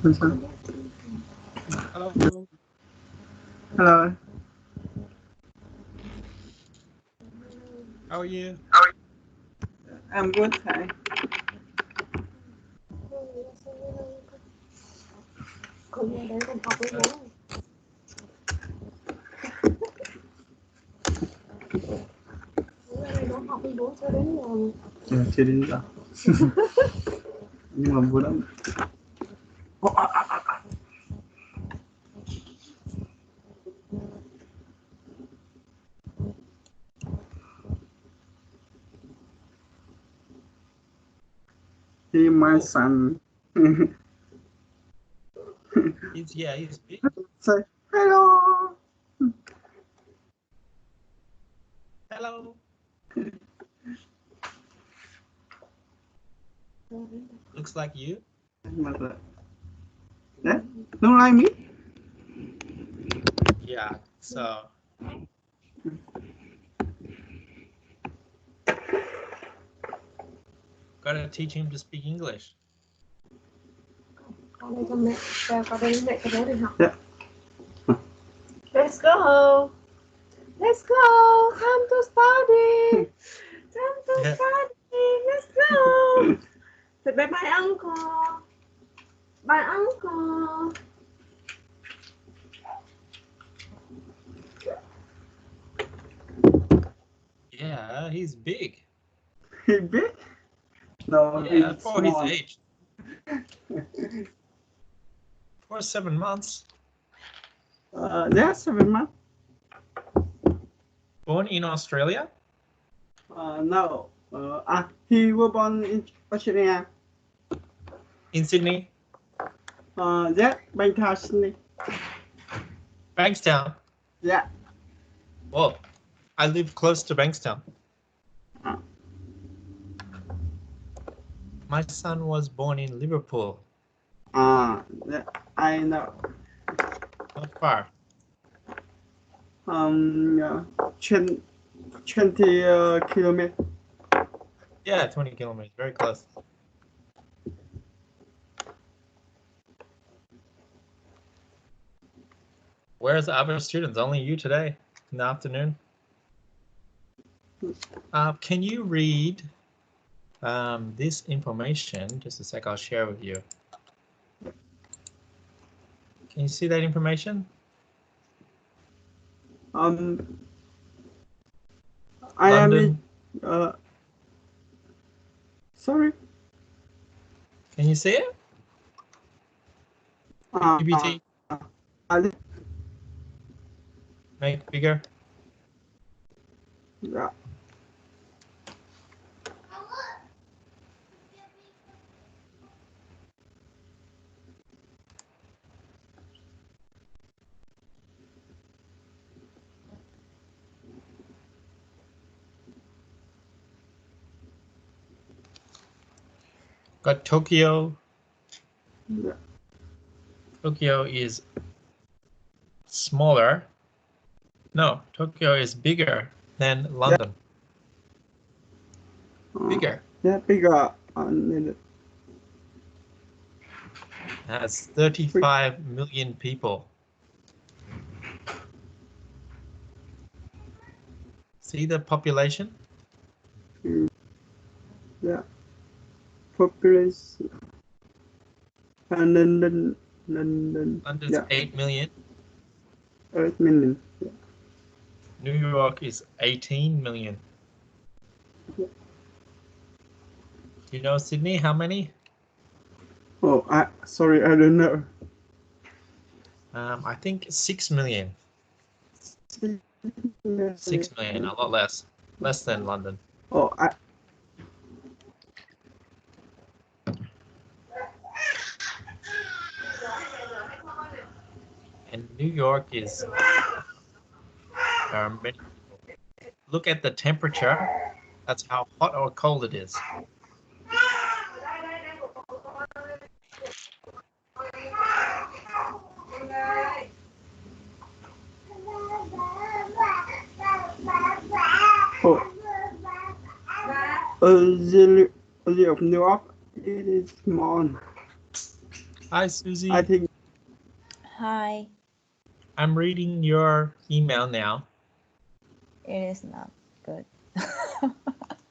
Hello. Hello. How are you? I'm good. Hi. Con nhà để con học với bố. Bố ra đây nó học với bố cho đến giờ. Chưa đến giờ. Nhưng mà vui lắm. He my son. He's big. Say hello. Hello. Looks like you. Mother. Yeah? Don't like me? Yeah. So gotta teach him to speak English. Con đây cho mẹ. Con đây mẹ cho bố đi học. Yeah. Let's go. Let's go. Time to study. Time to Yeah. study. Let's go. Say bye bye uncle. Bye uncle. Yeah, he's big. He big? No, Yeah, he's for his small. age. For 7 months. Yeah, 7 months. Born in Australia? No. He was born in Australia. In Sydney? Yeah, Bankstown, Sydney. Bankstown. Yeah. Whoa. I live close to Bankstown. My son was born in Liverpool. Yeah, I know. Not far. 20 kilometers. Yeah, 20 kilometers. Very close. Where's the other students? Only you today in the afternoon. Can you read this information? Just a sec, I'll share with you. Can you see that information? I London. am sorry. Can you see it? PPT. Make bigger. Yeah. Got Tokyo. Yeah. Tokyo is smaller. No, Tokyo is bigger than London. Bigger. Yeah, bigger. Has 35 million people. See the population? Yeah. Population. London. London's Yeah. 8 million. 8 million. Yeah. New York is 18 million. Yeah. You know Sydney, how many? Oh, sorry, I don't know. I think 6 million. 6 million, a lot less. Less than London. Oh, And New York is many people. Look at the temperature. That's how hot or cold it is. the of New York, it is small. Hi, Susie. I think Hi. I'm reading your email now. It is not good.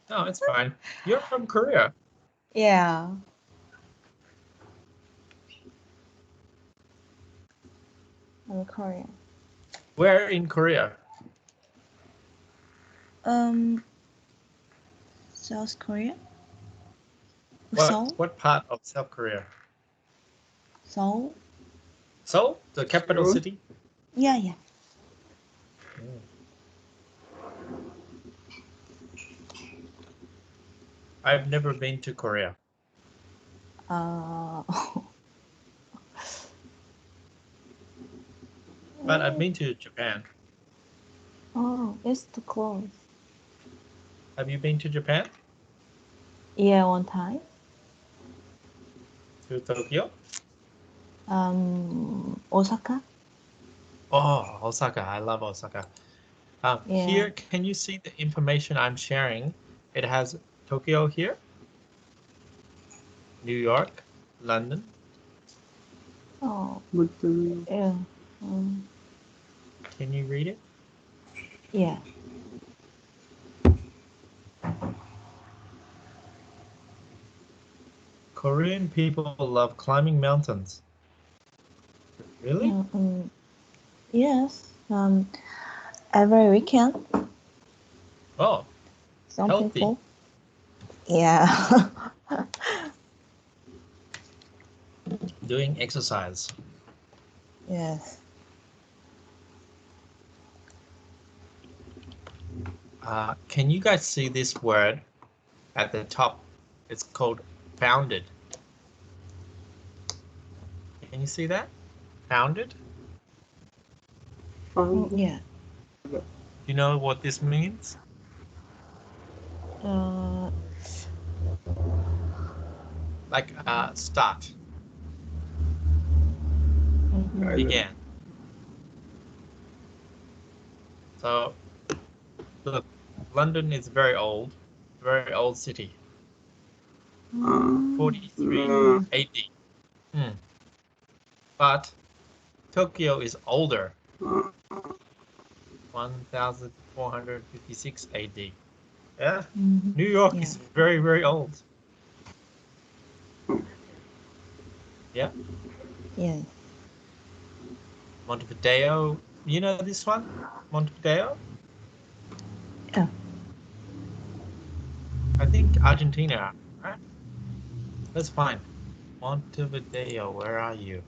No, it's fine. You're from Korea. Yeah. I'm Korean. Where in Korea? South Korea? What, Seoul? what part of South Korea? Seoul? Seoul, the capital Seoul. city? Yeah, yeah. I've never been to Korea, but I've been to Japan. Oh, it's too close. Have you been to Japan? Yeah, one time. To Tokyo? Osaka? Oh, Osaka. I love Osaka. Yeah. Here, can you see the information I'm sharing? It has Tokyo here, New York, London. Oh, but yeah. Can you read it? Yeah. Korean people love climbing mountains. Really? Yes. Every weekend, Oh, some healthy. people. Yeah. Doing exercise. Yes. Can you guys see this word at the top? It's called founded. Can you see that? Founded? Yeah. You know what this means? Like start, began. So look, London is very old city. 43 AD. But Tokyo is older. 1456 AD. Yeah. New York Yeah. is very, very old. Yeah. Yes. Montevideo. You know this one? Montevideo? Yeah. I think Argentina, right? Let's find Montevideo. Where are you?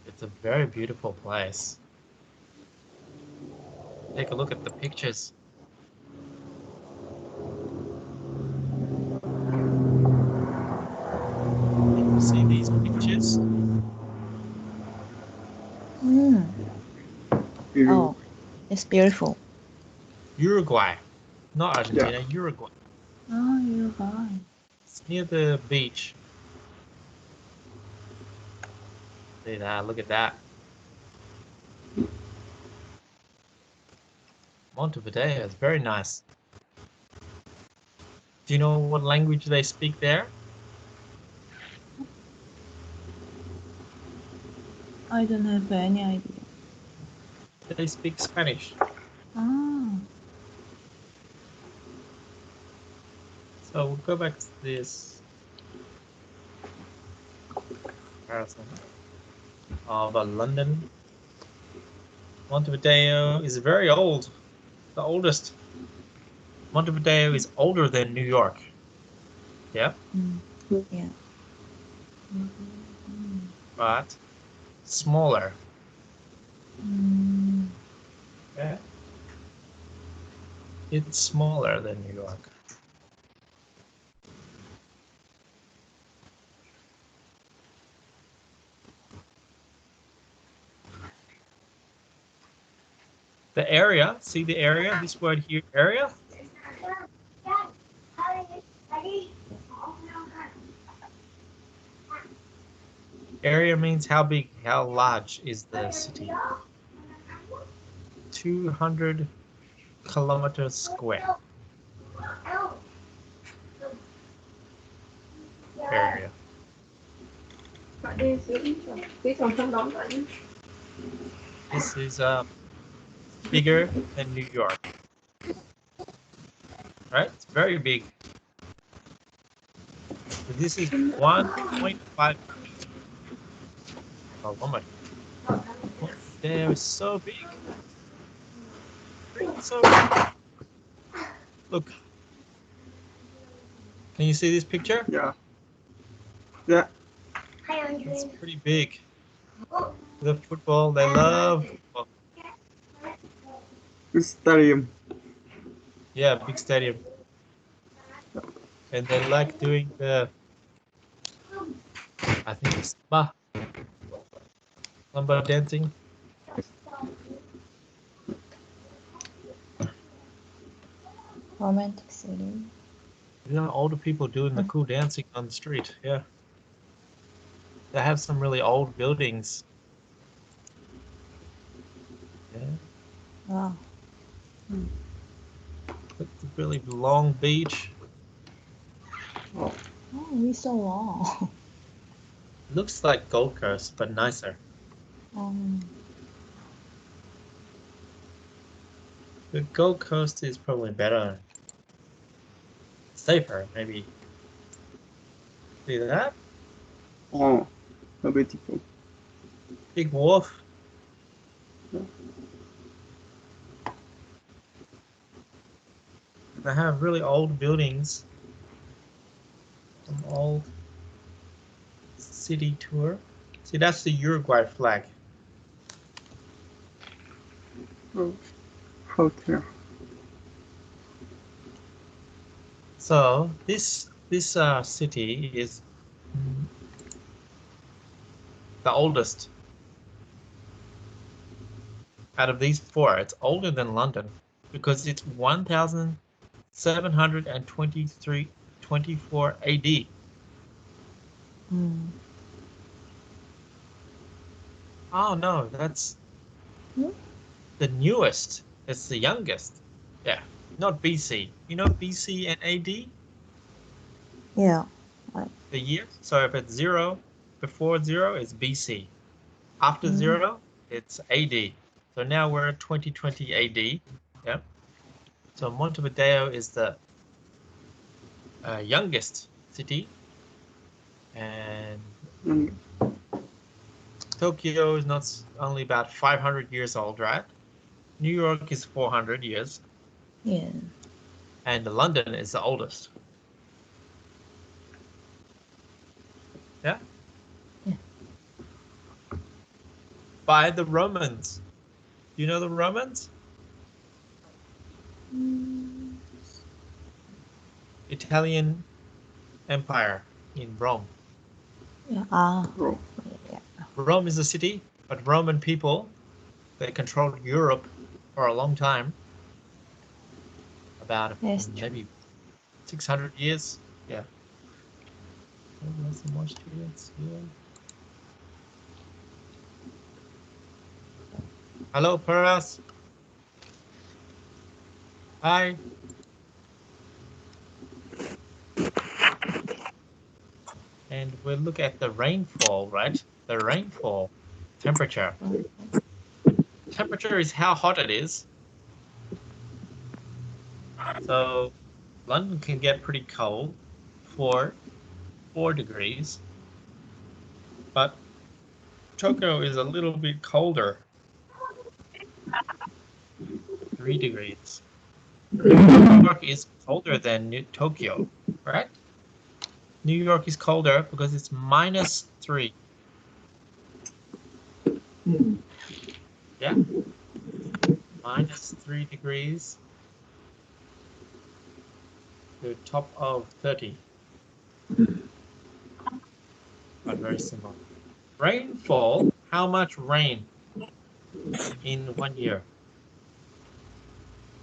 It's a very beautiful place. Take a look at the pictures. Can you see these pictures? Oh, it's beautiful. Uruguay, not Argentina, Uruguay. Oh, Uruguay. It's near the beach. See that? Look at that. Montevideo is very nice. Do you know what language they speak there? I don't have any idea. They speak Spanish. Ah. So we'll go back to this comparison of London. Montevideo is very old, the oldest. Montevideo is older than New York. Yeah. Yeah. But smaller. Yeah. It's smaller than New York. The area, see the area, this word here, area? Area means how big, how large is the city. 200 kilometers square area. Bạn đi dưới trồng sân đón bạn. This is bigger than New York. Right? It's very big. So this is 1.5 kilometers. There is so big. So big. Look. Can you see this picture? Yeah. Yeah. It's pretty big. The football, they love football. This stadium. Yeah, big stadium. And they like doing the, I think it's samba dancing. Romantic city. You know, older people doing the cool dancing on the street. Yeah. They have some really old buildings. Yeah. Wow. It's a really long beach. Oh, Oh, it's so long. Looks like Gold Coast, but nicer. The Gold Coast is probably better. Safer, maybe. See that? oh, how beautiful. Big wharf. They have really old buildings. Some old city tour. See, that's the Uruguay flag. Oh, hotel. So this city is the oldest out of these four. It's older than London because it's 1724 AD. Oh no, that's the newest. It's the youngest. Yeah, not BC. You know BC and AD? Yeah. The year. So if it's 0, before 0 is BC. After 0, it's AD. So now we're at 2020 AD. Yeah. So Montevideo is the youngest city, and Tokyo is not only about 500 years old, right? New York is 400 years. Yeah. And London is the oldest. Yeah? Yeah. By the Romans. You know the Romans? Italian Empire in Rome. Yeah. Oh, Yeah. Rome is a city, but Roman people, they controlled Europe for a long time. About maybe 600 years. Yeah. There's some more students here. Hello, Paras. Hi. And we'll look at the rainfall, right? The rainfall temperature. Temperature is how hot it is. So London can get pretty cold, 4 degrees. But Tokyo is a little bit colder, 3 degrees. New York is colder than Tokyo, right? New York is colder because it's -3. Yeah? -3 degrees to top of 30. But very similar. Rainfall, how much rain in 1 year?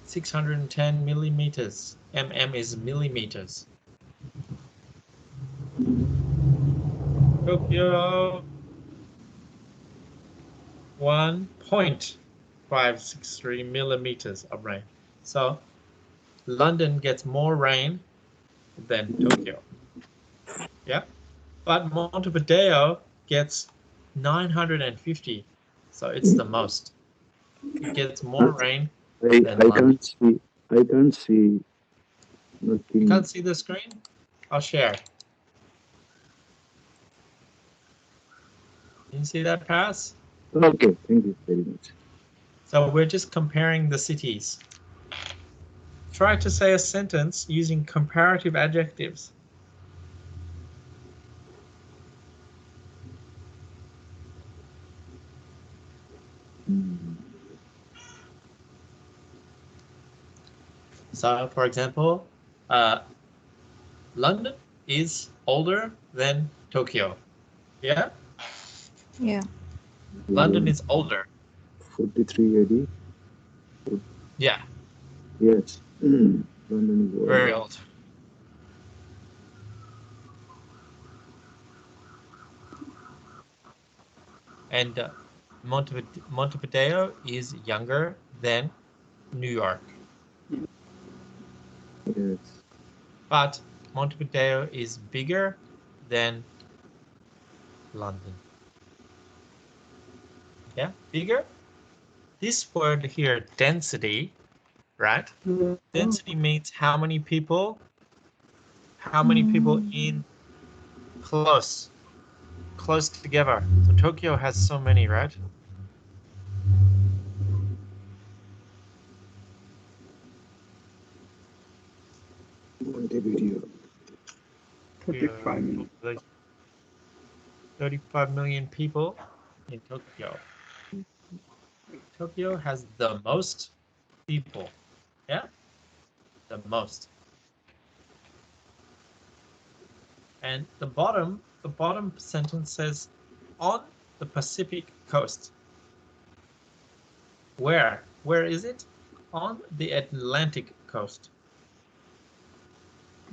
610 millimeters. Mm is millimeters. Tokyo, 1.563 millimeters of rain. So London gets more rain than Tokyo. Yeah, but Montevideo gets 950, so it's the most. It gets more rain than I London. can't see nothing. You can't see the screen? I'll share. Can you see that, Paris? Okay, thank you very much. So we're just comparing the cities. Try to say a sentence using comparative adjectives. So, for example, London is older than Tokyo. Yeah? Yeah. London is older. 43 AD. Yeah, Yes. London is very old. And Montevideo is younger than New York. Yes. But Montevideo is bigger than London. Yeah, bigger. This word here, density, right? Density means how many people in close together. So Tokyo has so many, right? Montevideo. 35 million. 35 million people in Tokyo. Tokyo has the most people. Yeah? The most. And the bottom sentence says on the Pacific coast. Where? Where is it? On the Atlantic coast.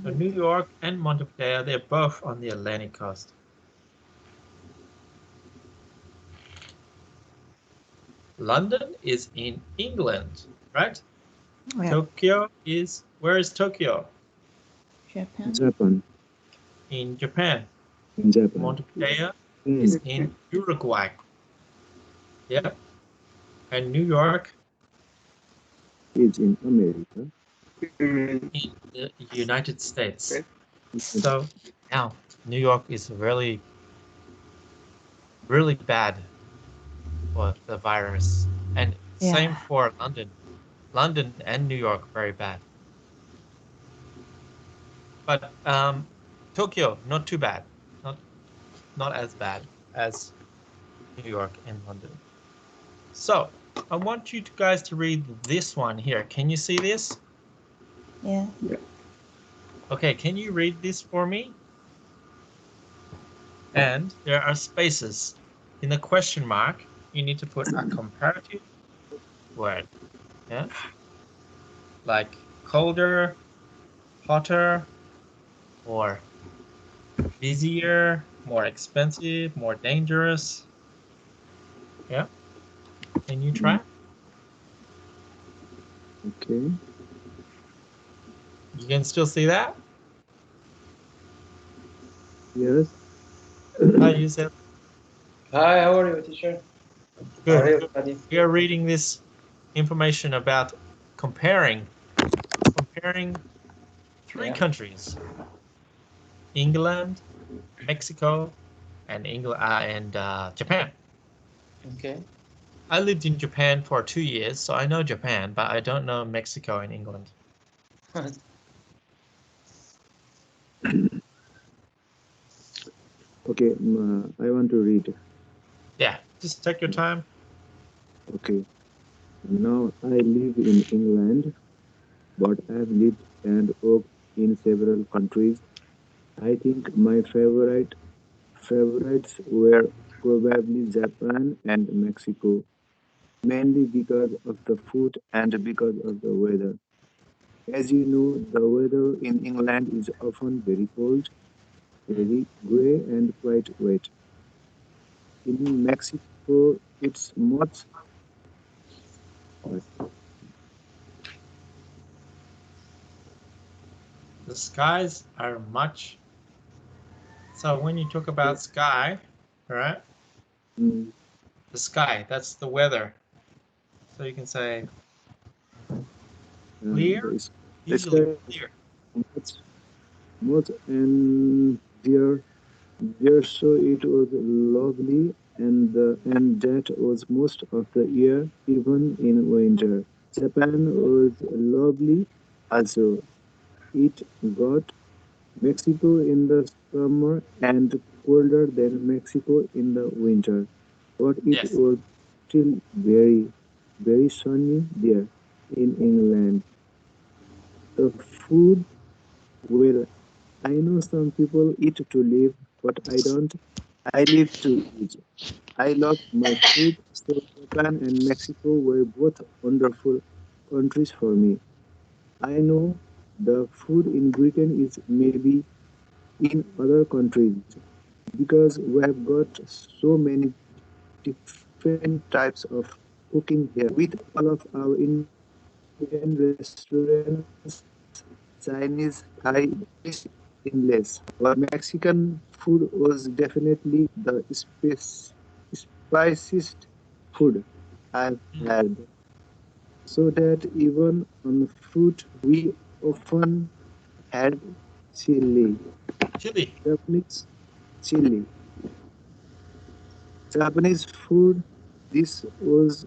So New York and Montevideo, they're both on the Atlantic coast. London is in England, right? Yeah. Tokyo is, where is Tokyo? Japan. Japan. In Japan. In Japan. Montevideo is in Uruguay. Yeah. And New York is in America. in the United States. So now New York is really, really bad for the virus. And same for London. London and New York, very bad. But Tokyo, not too bad. Not as bad as New York and London. So I want you guys to read this one here. Can you see this? Yeah. Okay, can you read this for me? And there are spaces. In the question mark, you need to put a comparative word. Yeah? Like colder, hotter, or busier, more expensive, more dangerous. Yeah? Can you try? Okay. You can still see that? Yes. Hi, Yusuf. Hi, how are you, teacher? How are Good. you, buddy? We are reading this information about comparing three countries: England, Mexico, and Japan. Okay. I lived in Japan for 2 years, so I know Japan, but I don't know Mexico and England. Okay, I want to read. Yeah, just take your time. Okay. Now I live in England, but I've lived and worked in several countries. I think my favorites were probably Japan and Mexico, mainly because of the food and because of the weather. As you know, the weather in England is often very cold, very grey and quite wet. In Mexico, It's much. The skies are much. So when you talk about sky, right? Mm, The sky, that's the weather. So you can say clear, the easily sky is clear. much and there so it was lovely and that was most of the year, even in winter. Japan was lovely also. It got Mexico in the summer and colder than Mexico in the winter, but it Yes. was still very sunny there in England. The food, well, I know some people eat to live, but I don't. I live to eat. I love my food, so Japan and Mexico were both wonderful countries for me. I know the food in Britain is maybe in other countries because we have got so many different types of cooking here with all of our Indian restaurants, Chinese, Thai, endless. But Mexican food was definitely the spiciest food I've had. So that even on food we often had chili. Chili. Japanese chili. Japanese food, this was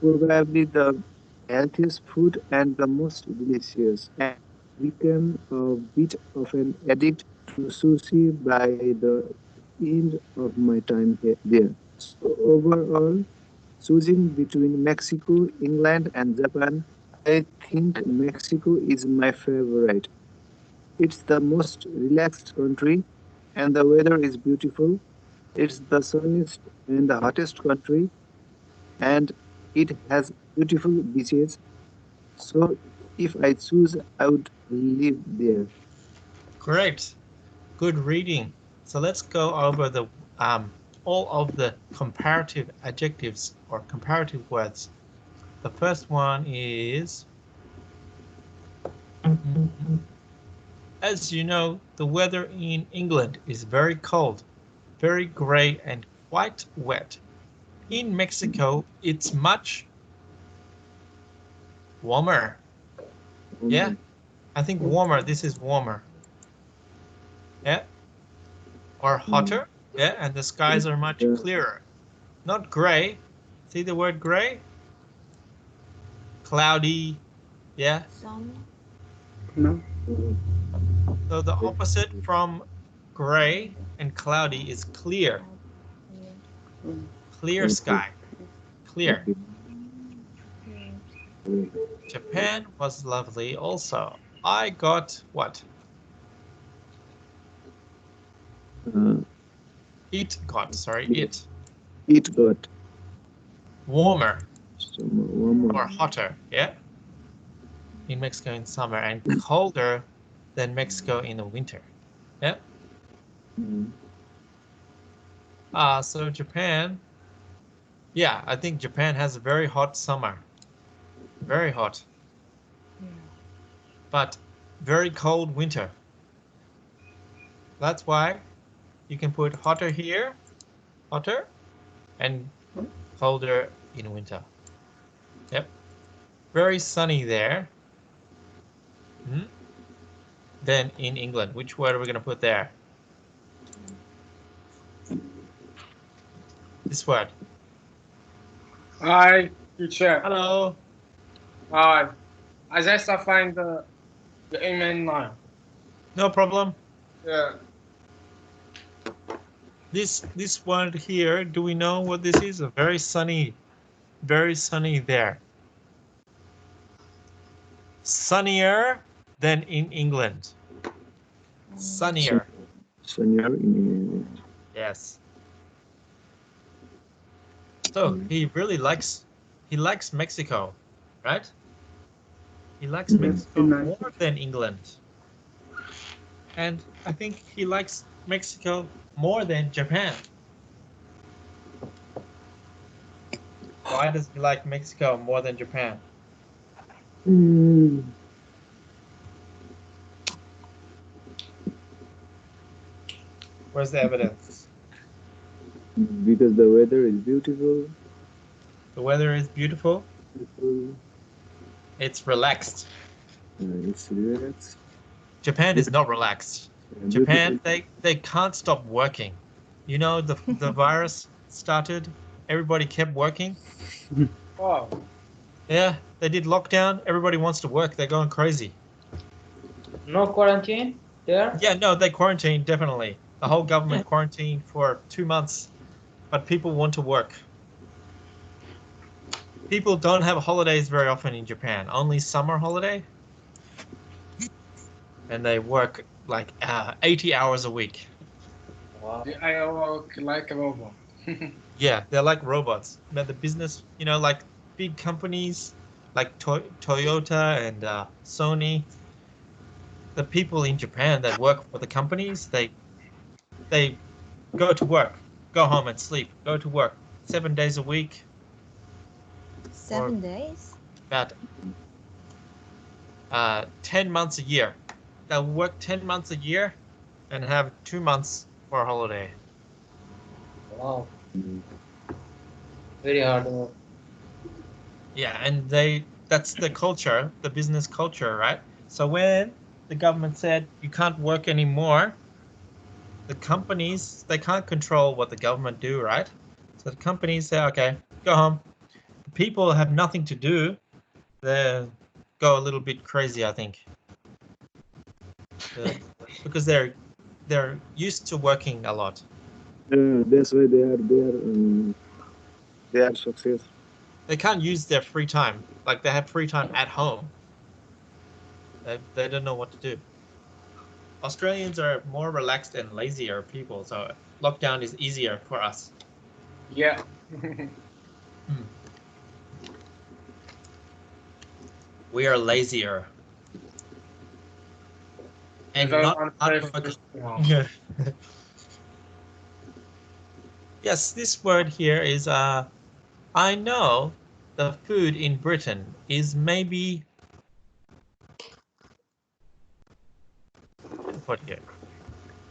probably the healthiest food and the most delicious. And I became a bit of an addict to sushi by the end of my time there. So overall, choosing between Mexico, England, and Japan, I think Mexico is my favorite. It's the most relaxed country, and the weather is beautiful. It's the sunniest and the hottest country, and it has beautiful beaches. So, if I choose, I would live there. Great. Good reading. So let's go over the all of the comparative adjectives or comparative words. The first one is, as you know, the weather in England is very cold, very gray and quite wet. In Mexico, it's much warmer. Yeah, I think warmer. This is warmer. Yeah, or hotter. Yeah, and the skies are much Yeah. clearer. Not gray. See the word gray? Cloudy. Yeah. Sun. No. So the opposite from gray and cloudy is clear. Clear sky. Clear. Japan was lovely also. I got what? It got, sorry, it. It got Warmer warmer. or hotter, yeah? In Mexico in summer and colder than Mexico in the winter. Yeah. So Japan, yeah, I think Japan has a very hot summer. Very hot. But very cold winter. That's why you can put hotter here, hotter, and colder in winter. Yep. Very sunny there. Then in England, which word are we going to put there? This word. Hi, teacher. Hello. Hi. I just find the amen line. No problem. Yeah. This word here, do we know what this is? Very sunny there. Sunnier than in England. Sunnier. Sunnier in England. Yes. So he really likes Mexico, right? He likes Mexico more than England. And I think he likes Mexico more than Japan. Why does he like Mexico more than Japan? Where's the evidence? Because the weather is beautiful. The weather is beautiful. Beautiful. It's relaxed. It's relaxed. Japan is not relaxed. And Japan, beautiful. they can't stop working. You know, the virus started, everybody kept working. Wow. Yeah, they did lockdown. Everybody wants to work. They're going crazy. No quarantine there? Yeah, no, they quarantined, definitely. The whole government quarantined for 2 months, but people want to work. People don't have holidays very often in Japan, only summer holiday. And they work like 80 hours a week. Wow. I work like a robot. Yeah, they're like robots. But the business, you know, like big companies like Toyota and Sony, the people in Japan that work for the companies, they go to work, go home and sleep, go to work 7 days a week, 7 days? about 10 months a year. They'll work 10 months a year and have 2 months for a holiday. Wow. Very hard work. Yeah, and that's the culture, the business culture, right? So when the government said you can't work anymore, the companies, they can't control what the government do, right? So the companies say, okay, go home. The people have nothing to do. They go a little bit crazy, I think. Because they're used to working a lot. That's why they are success. They can't use their free time. Like they have free time at home. They don't know what to do. Australians are more relaxed and lazier people, so lockdown is easier for us. Yeah. We are lazier. And Without not unfair- Yeah. Yes, this word here is I know the food in Britain is maybe what here?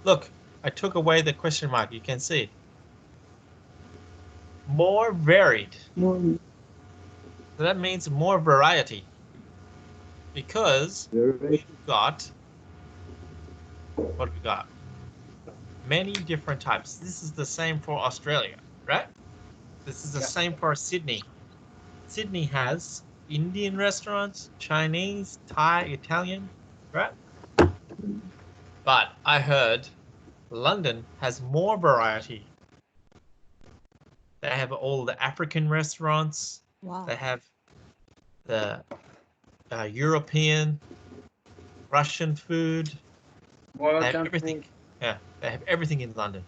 Look, I took away the question mark, you can see. More varied. So that means more variety. Because we've got what have we got? Many different types. This is the same for Australia, right? This is the same for Sydney. Sydney has Indian restaurants, Chinese, Thai, Italian, right? But I heard London has more variety. They have all the African restaurants. Wow. They have the European, Russian food. They have everything. Yeah, they have everything in London.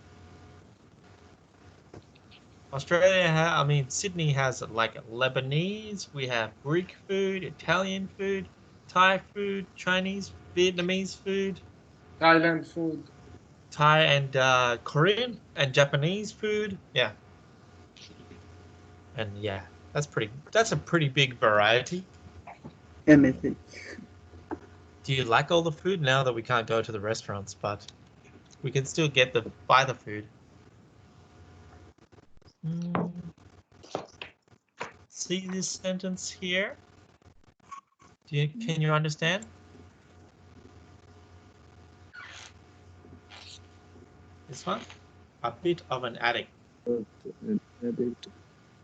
Australia, Sydney has like Lebanese, we have Greek food, Italian food, Thai food, Chinese, Vietnamese food, Thailand food. Thai and Korean and Japanese food. Yeah. And yeah, that's a pretty big variety. Amazing. Do you like all the food now that we can't go to the restaurants, but we can still buy the food? See this sentence here? Can you understand? This one? A bit of an addict. An addict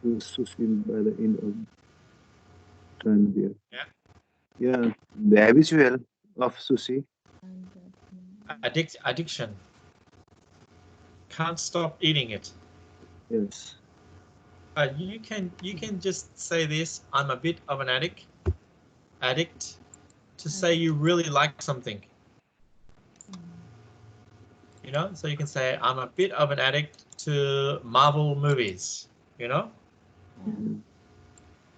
to sushi by the end of time there. Yeah. Yeah, the habitual of sushi. Addiction. Can't stop eating it. Yes. You can just say this. I'm a bit of an addict, to say you really like something. You know, so you can say I'm a bit of an addict to Marvel movies. You know,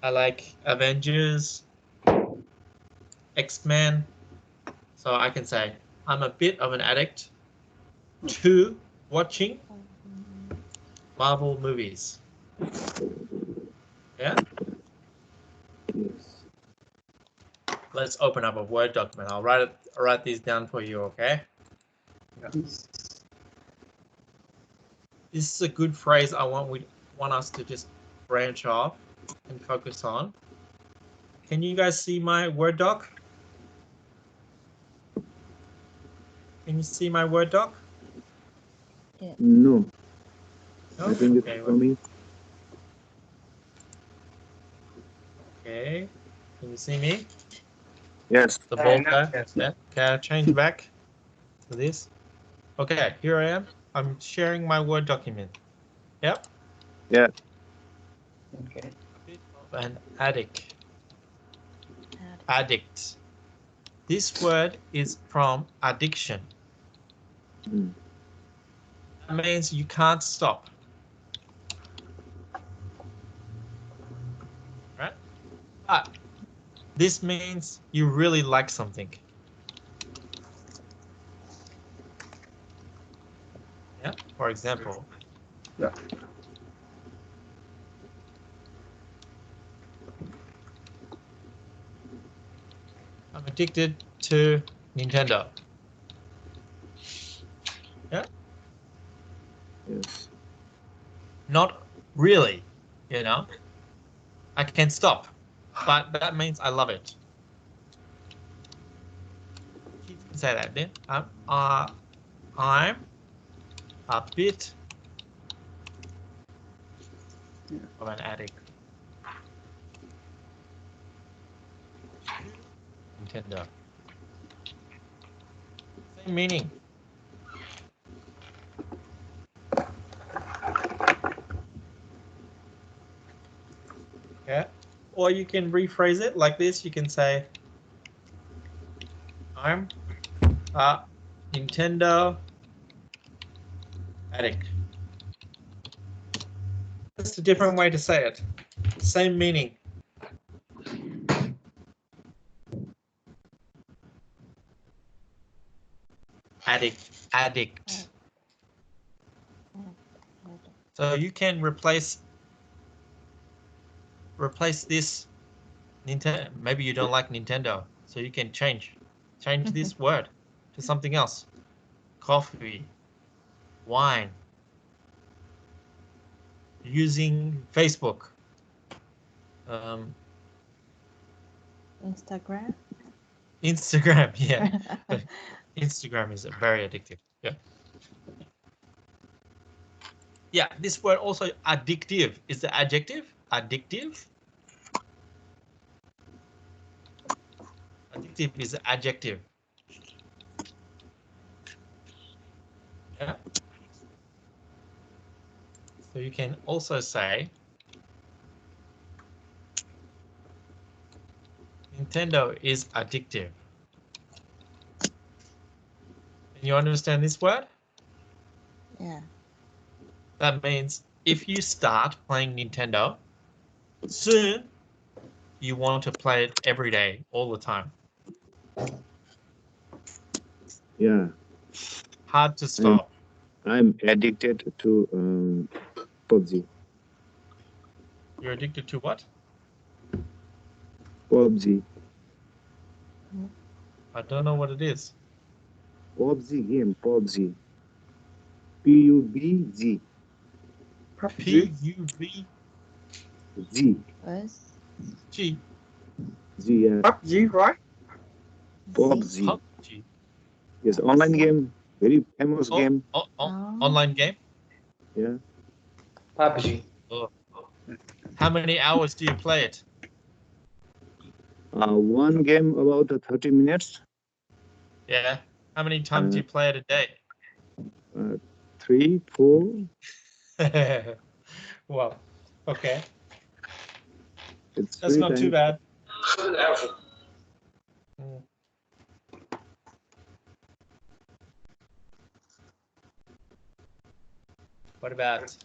I like Avengers, X-Men. So I can say I'm a bit of an addict to watching Marvel movies. Yeah. Yes. Let's open up a Word document. I'll write these down for you. Okay. This is a good phrase. We want us to just branch off and focus on. Can you guys see my Word doc? Can you see my Word doc? No. No? I think Okay, it's coming. Okay. Can you see me? Yes. The bold now, guy? yes. Yeah. Can I change back to this? Okay, here I am. I'm sharing my Word document. Yep. Yeah. Okay. An addict. Addict. This word is from addiction. Mm. That means you can't stop. Right? But this means you really like something. Yeah. For example. Yeah. I'm addicted to Nintendo. Yeah. Yes. Not really, you know. I can stop, but that means I love it. Kids can say that then. I'm a bit of an addict. Nintendo. Same meaning. Yeah. Or you can rephrase it like this. You can say, I'm a Nintendo addict. That's a different way to say it. Same meaning. Addict. So you can replace this Nintendo. Maybe you don't like Nintendo, so you can change this word to something else. Coffee, wine, using Facebook, Instagram. Instagram. Yeah, Instagram is very addictive. Yeah. Yeah, this word also addictive is the adjective. Addictive. Addictive is the adjective. Yeah. So you can also say Nintendo is addictive. Can you understand this word? Yeah. That means if you start playing Nintendo, soon you want to play it every day, all the time. Yeah. Hard to stop. I'm addicted to PUBG. You're addicted to what? PUBG. I don't know what it is. PUBG game. PUBG. PUBG. PUBG. G. Was G. Yeah. PUBG, right? PUBG. PUBG. Yes, online game. Very famous game. Online game? Yeah. PUBG. Oh. How many hours do you play it? One game about 30 minutes. Yeah. How many times do you play it a day? 3, 4. Wow. Okay. It's That's free not too time. bad. What about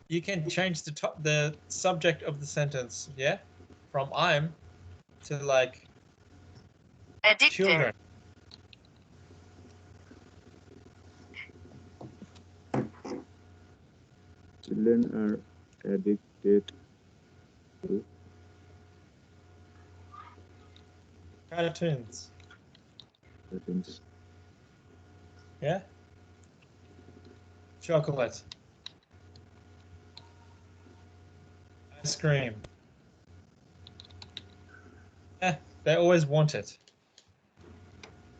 you can change the subject of the sentence, yeah? From I'm to like addicted. Children. Children are addicted Cartoons. Cartoons. Yeah. Chocolate. Ice cream. Yeah, they always want it.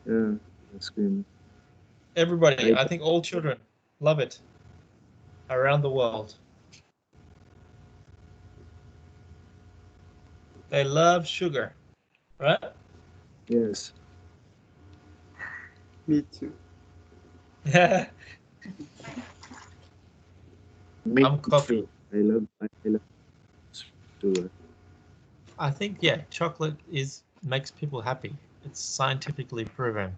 Yeah, ice cream. Everybody, I- I think all children love it around the world. They love sugar, right? Yes. Me too. Yeah. Me I'm coffee. too. I love sugar. I think, yeah, chocolate makes people happy. It's scientifically proven.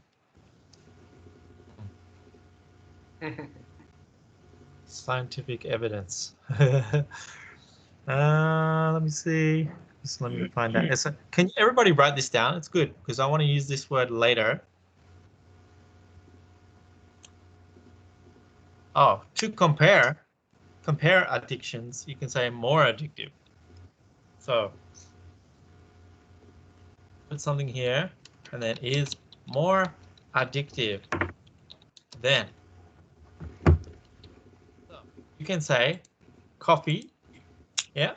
Scientific evidence. Let me see. Just let me find that. Can everybody write this down? It's good because I want to use this word later. Oh, to compare addictions, you can say more addictive. So put something here, and then is more addictive than. So you can say coffee, yeah,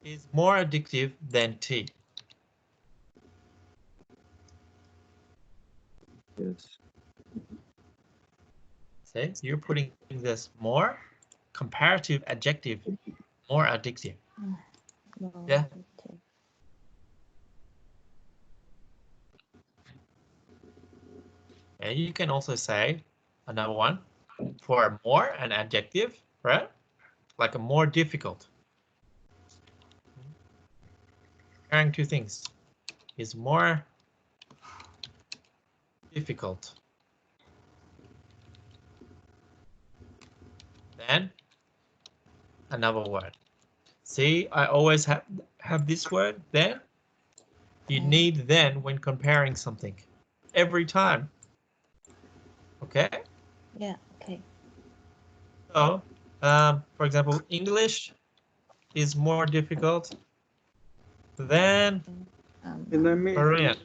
is more addictive than tea. Yes. See, you're putting this more comparative adjective, more addictive. More Yeah. addictive. And you can also say another one for more, an adjective, right? Like a more difficult. Comparing two things is more difficult than another word. See, I always have this word then. You Okay. need then when comparing something every time. Okay. Yeah, okay. So, for example, English is more difficult than Vietnamese. Korean.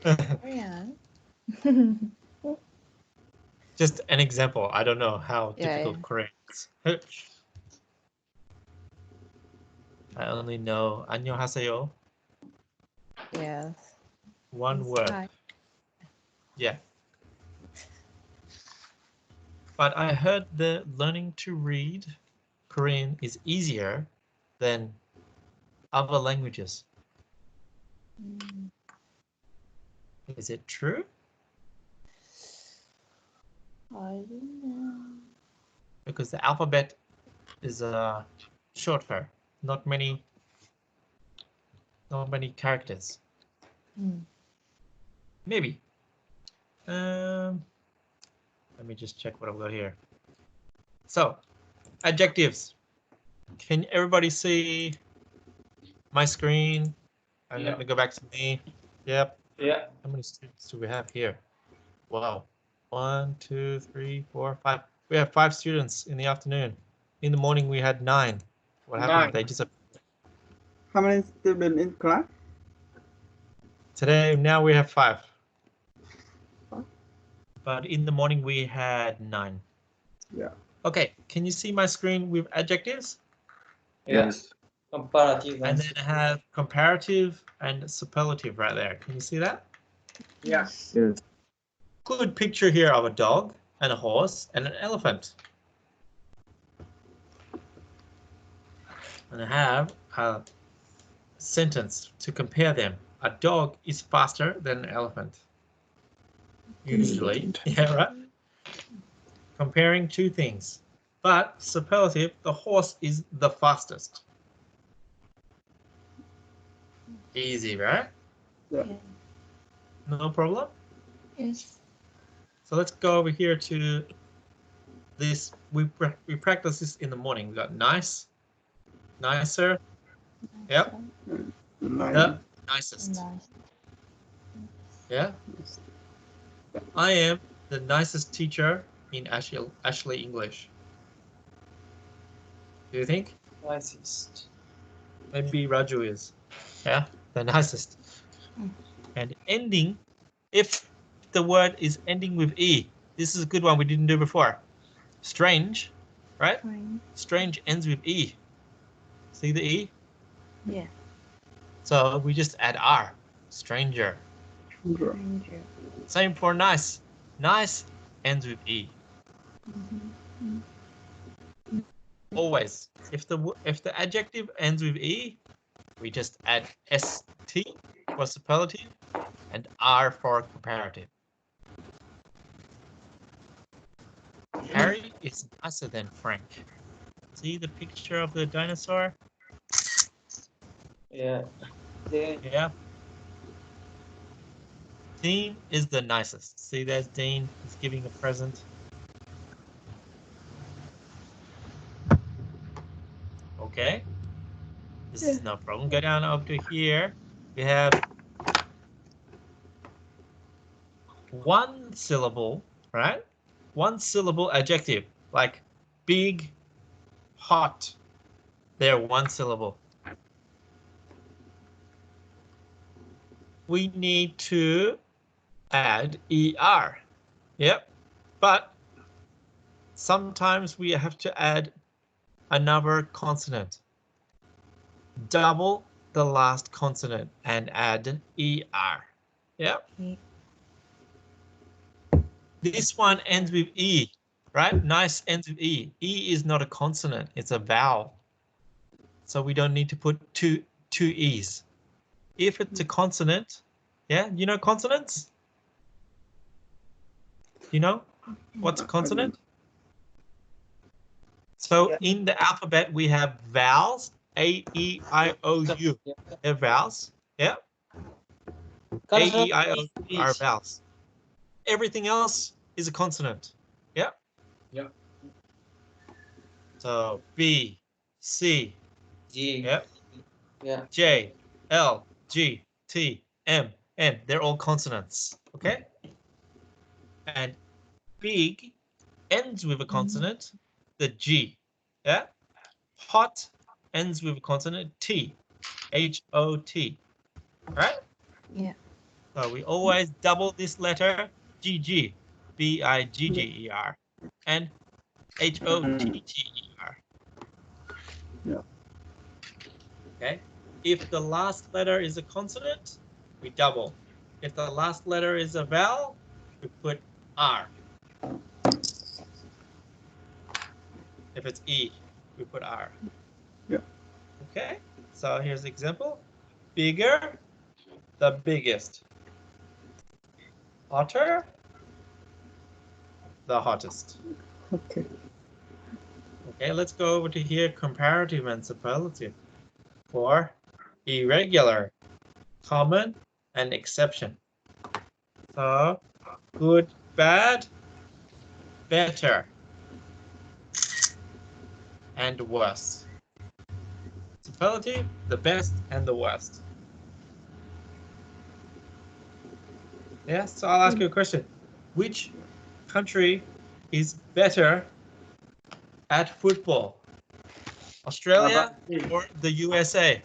Korean. Just an example. I don't know how Yeah, difficult yeah. Korean is. I only know 안녕하세요. Yes. One It's word. hard. Yeah. But I heard the learning to read Korean is easier than other languages. Mm, Is it true? I don't know. Because the alphabet is shorter, not many characters. Mm. Maybe. Let me just check what I've got here. So, adjectives. Can everybody see my screen? And Yeah. let me go back to me. Yep. Yeah. How many students do we have here? Wow. 1, 2, 3, 4, 5. We have 5 students in the afternoon. In the morning, we had 9. What happened? 9. They just How many students in class? today. Now we have 5. But in the morning, we had 9. Yeah. Okay. Can you see my screen with adjectives? Yes. Comparative And then I have comparative and superlative right there. Can you see that? Yes. Yes. Good picture here of a dog and a horse and an elephant. And I have a sentence to compare them. A dog is faster than an elephant. Usually, yeah, right? Comparing two things. But superlative, the horse is the fastest. Easy, right? Yeah. Yeah. No problem. Yes. So let's go over here to this. We practice this in the morning. We got nice, nicer. Yep. Nice. The nicest. Nice. Yeah. I am the nicest teacher in Ashley English. Do you think? Nicest. Maybe Raju is. Yeah, the nicest. Mm. And ending, if the word is ending with E, this is a good one we didn't do before. Strange, right? Fine. Strange ends with E. See the E? Yeah. So we just add R. Stranger. Stranger. Same for nice. Nice ends with E. Mhm. Always. If the adjective ends with E, we just add ST for superlative and R for comparative. Harry is nicer than Frank. See the picture of the dinosaur? Yeah. Then Yeah. Dean is the nicest. See, there's Dean. He's giving a present. Okay. This is no problem. Go down up to here. We have one syllable, right? One syllable adjective, like big, hot. They're one syllable. We need to add ER. Yep. But sometimes we have to add another consonant. Double the last consonant and add ER. Yep. Okay. This one ends with E, right? Nice ends with E. E is not a consonant, it's a vowel. So we don't need to put two E's. If it's a consonant, yeah, you know consonants? You know what's a consonant? So in the alphabet, we have vowels, A, E, I, O, U. They're vowels, yeah? A, E, I, O, U are vowels. Everything else is a consonant, yeah? Yeah. So B, C, G. yeah? Yeah. J, L, G, T, M, N. They're all consonants, okay? And big ends with a consonant, the G, yeah? Hot ends with a consonant, T, H-O-T, right? Yeah. So we always double this letter, GG, B-I-G-G-E-R, and H-O-T-T-E-R. Yeah. Okay. If the last letter is a consonant, we double. If the last letter is a vowel, we put R. If it's E, we put R. Yeah. Okay. So here's the example. Bigger, the biggest. Hotter, the hottest. Okay. Okay, let's go over to here, comparative and superlative. For irregular, common, and exception. So, good, bad, better, and worse. Superlative, the best and the worst. Yeah, so I'll ask you a question. Which country is better at football? Australia or the USA?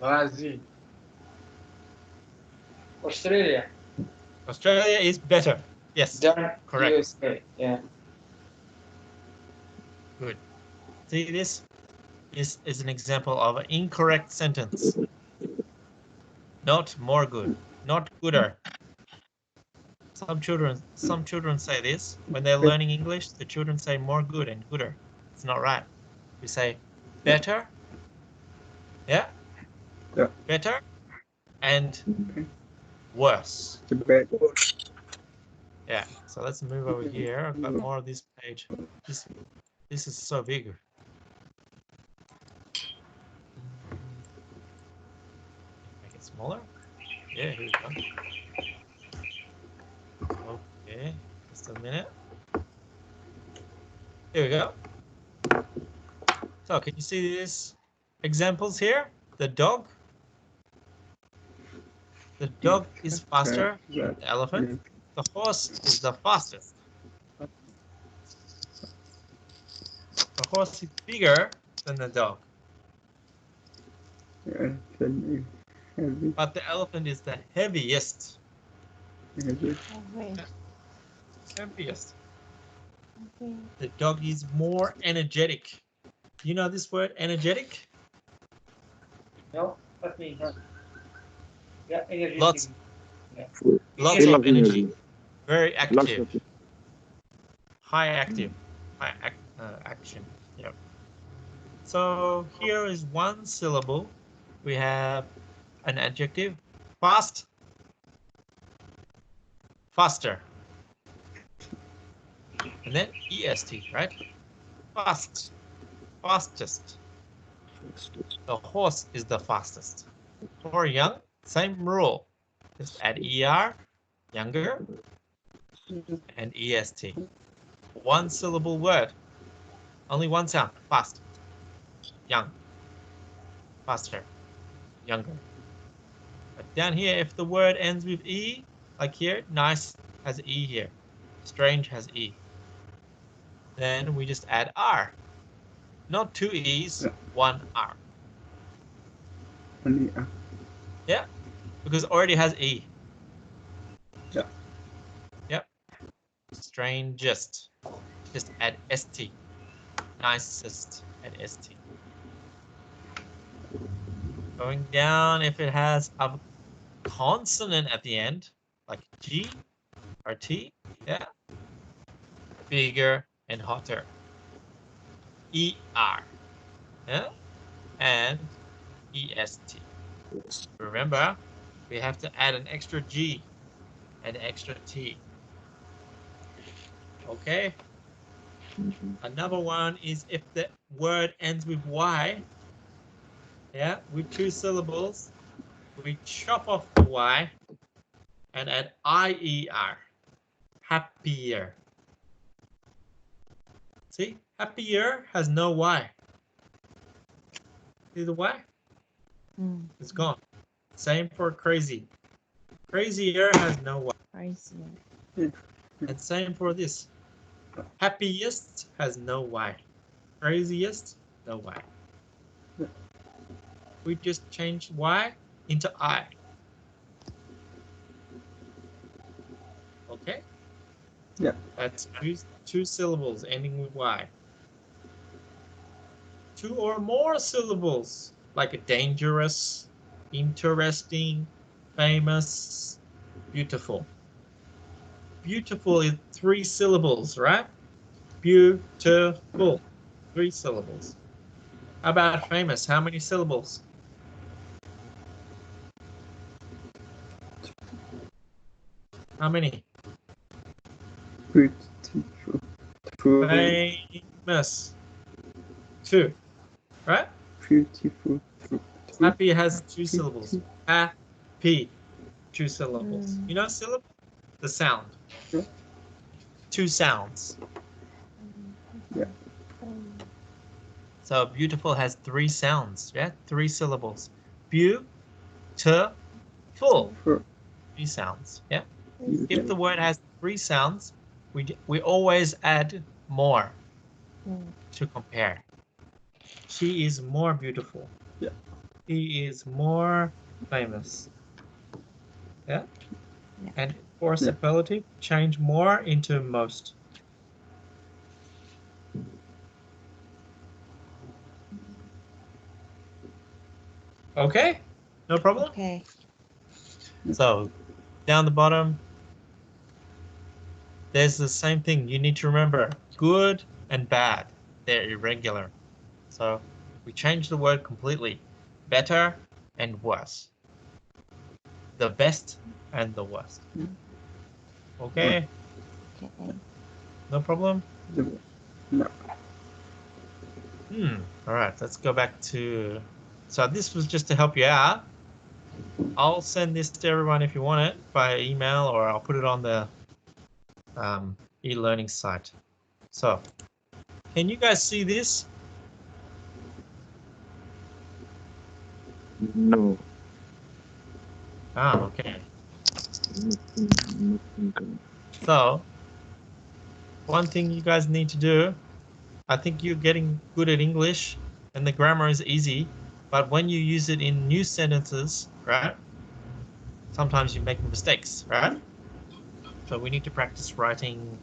Brazil. Australia. Australia is better. Yes, Done. correct. USA. Yeah. Good. See, this is an example of an incorrect sentence. Not more good, not gooder. Some children say this when they're learning English. The children say more good and gooder. It's not right. We say better, yeah, Yeah. better, and Okay. worse. The bad. Yeah. So let's move over here. I've got more of this page. This is so big. Make it smaller. Yeah, here we go. Okay, just a minute. Here we go. So can you see these examples here? The dog. The dog is faster than the elephant. The horse is the fastest. The horse is bigger than the dog. Elephant is heavy. But the elephant is the heaviest. Heavy. Wait. Heaviest. Okay. The dog is more energetic. You know this word, energetic? No, let me. Yeah, energy. Lots. Full Lots full of of energy. energy. Very Lots active. of High active. High action. Yep. So here is one syllable. We have an adjective. Fast. Faster. And then est, right? Fast. Fastest. The horse is the fastest. For young, same rule. Just add er, younger, and est. One syllable word. Only one sound. Fast. Young. Faster. Younger. But down here, if the word ends with e, like here, nice has e here. Strange has e. Then we just add r. Not two e's, one r. Only Yeah, because it already has e. Yeah. Yep. Strangest. Just add st. Nicest, add st. Going down, if it has a consonant at the end, like G or T, yeah. Bigger and hotter. ER, yeah, and EST. Remember, we have to add an extra G and extra T. Okay. Another one is if the word ends with Y, yeah, with two syllables, we chop off the Y and add IER, happier. See, happier has no Y. See the Y? Mm. It's gone. Same for crazy. Crazier has no Y. Crazy. And same for this. Happiest has no Y. Craziest, no Y. We just change Y into I. Okay? Yeah. That's two syllables ending with Y. Two or more syllables, like a dangerous, interesting, famous, beautiful. Beautiful is three syllables, right? Beautiful, three syllables. How about famous? How many syllables? How many? beautiful. Famous. Two, right? Beautiful. Happy has two syllables. Happy, two syllables. Mm. You know syllable? The sound. Yeah. Two sounds. Yeah. So beautiful has three sounds, yeah? Three syllables. Beautiful. Three sounds, yeah? If the word has three sounds, we always add more to compare. She is more beautiful. Yeah. He is more famous. Yeah? Yeah. And for superlative, change more into most. Okay? No problem? Okay. So, down the bottom, there's the same thing. You need to remember, good and bad, they're irregular. So, we change the word completely. Better and worse. The best and the worst. Okay? Okay. No problem? No. All right, let's go back to... So this was just to help you out. I'll send this to everyone if you want it by email, or I'll put it on the e-learning site. So, can you guys see this? No. Ah, okay. Nothing. So, one thing you guys need to do, I think you're getting good at English. and the grammar is easy. But when you use it in new sentences, right? Sometimes you make mistakes, right? So we need to practice writing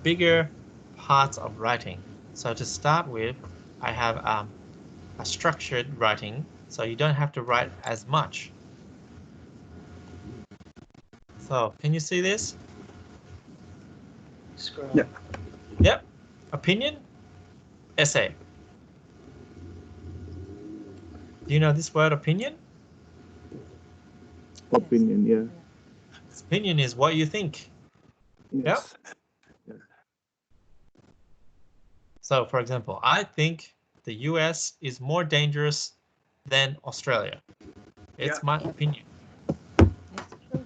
bigger parts of writing. So to start with, I have a structured writing, so you don't have to write as much. So can you see this? Scroll. Yeah. Yep. Opinion, essay. Do you know this word opinion? Opinion, yeah. Opinion is what you think. Yes. So for example, I think the US is more dangerous than Australia. It's my opinion. That's true.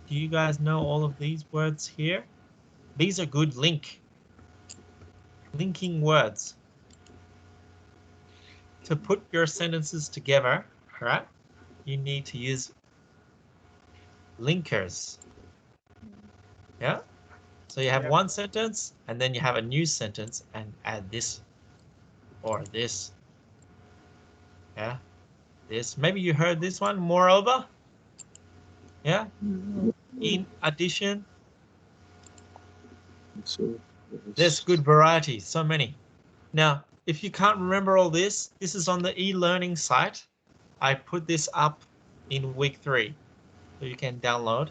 Do you guys know all of these words here? These are good linking words. To put your sentences together, right? You need to use linkers. Yeah? So you have one sentence and then you have a new sentence and add this or this. Yeah? This. Maybe you heard this one, moreover. Yeah? In addition. So There's good variety, so many. Now, if you can't remember all this, this is on the e-learning site. I put this up in week 3, so you can download.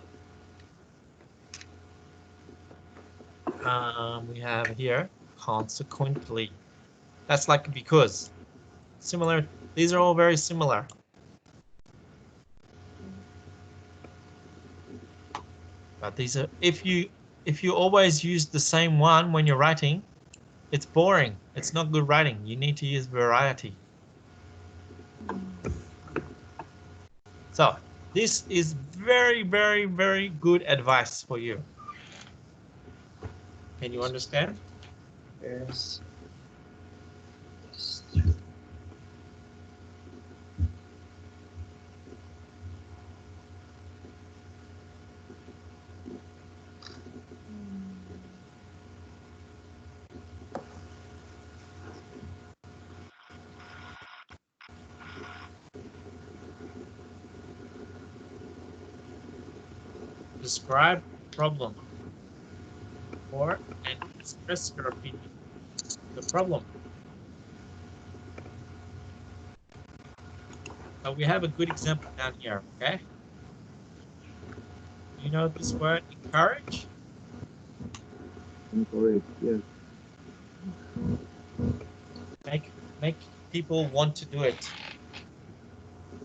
We have here, consequently. That's like because. Similar, these are all very similar. But these are, if you always use the same one when you're writing, it's boring. It's not good writing. You need to use variety. So this is very, very, very good advice for you. Can you understand? Yes. Describe problem or and express your opinion. The problem. So we have a good example down here, okay? You know this word encourage? encourage, yes. Make people want to do it.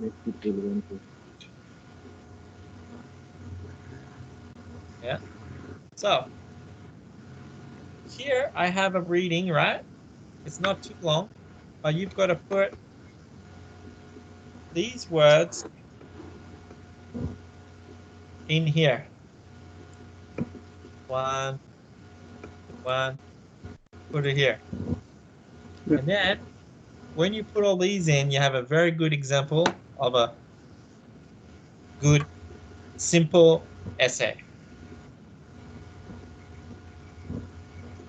Make people want to. Yeah. So here I have a reading, right? It's not too long, but you've got to put these words in here. One, put it here. Yeah. And then when you put all these in, you have a very good example of a good, simple essay.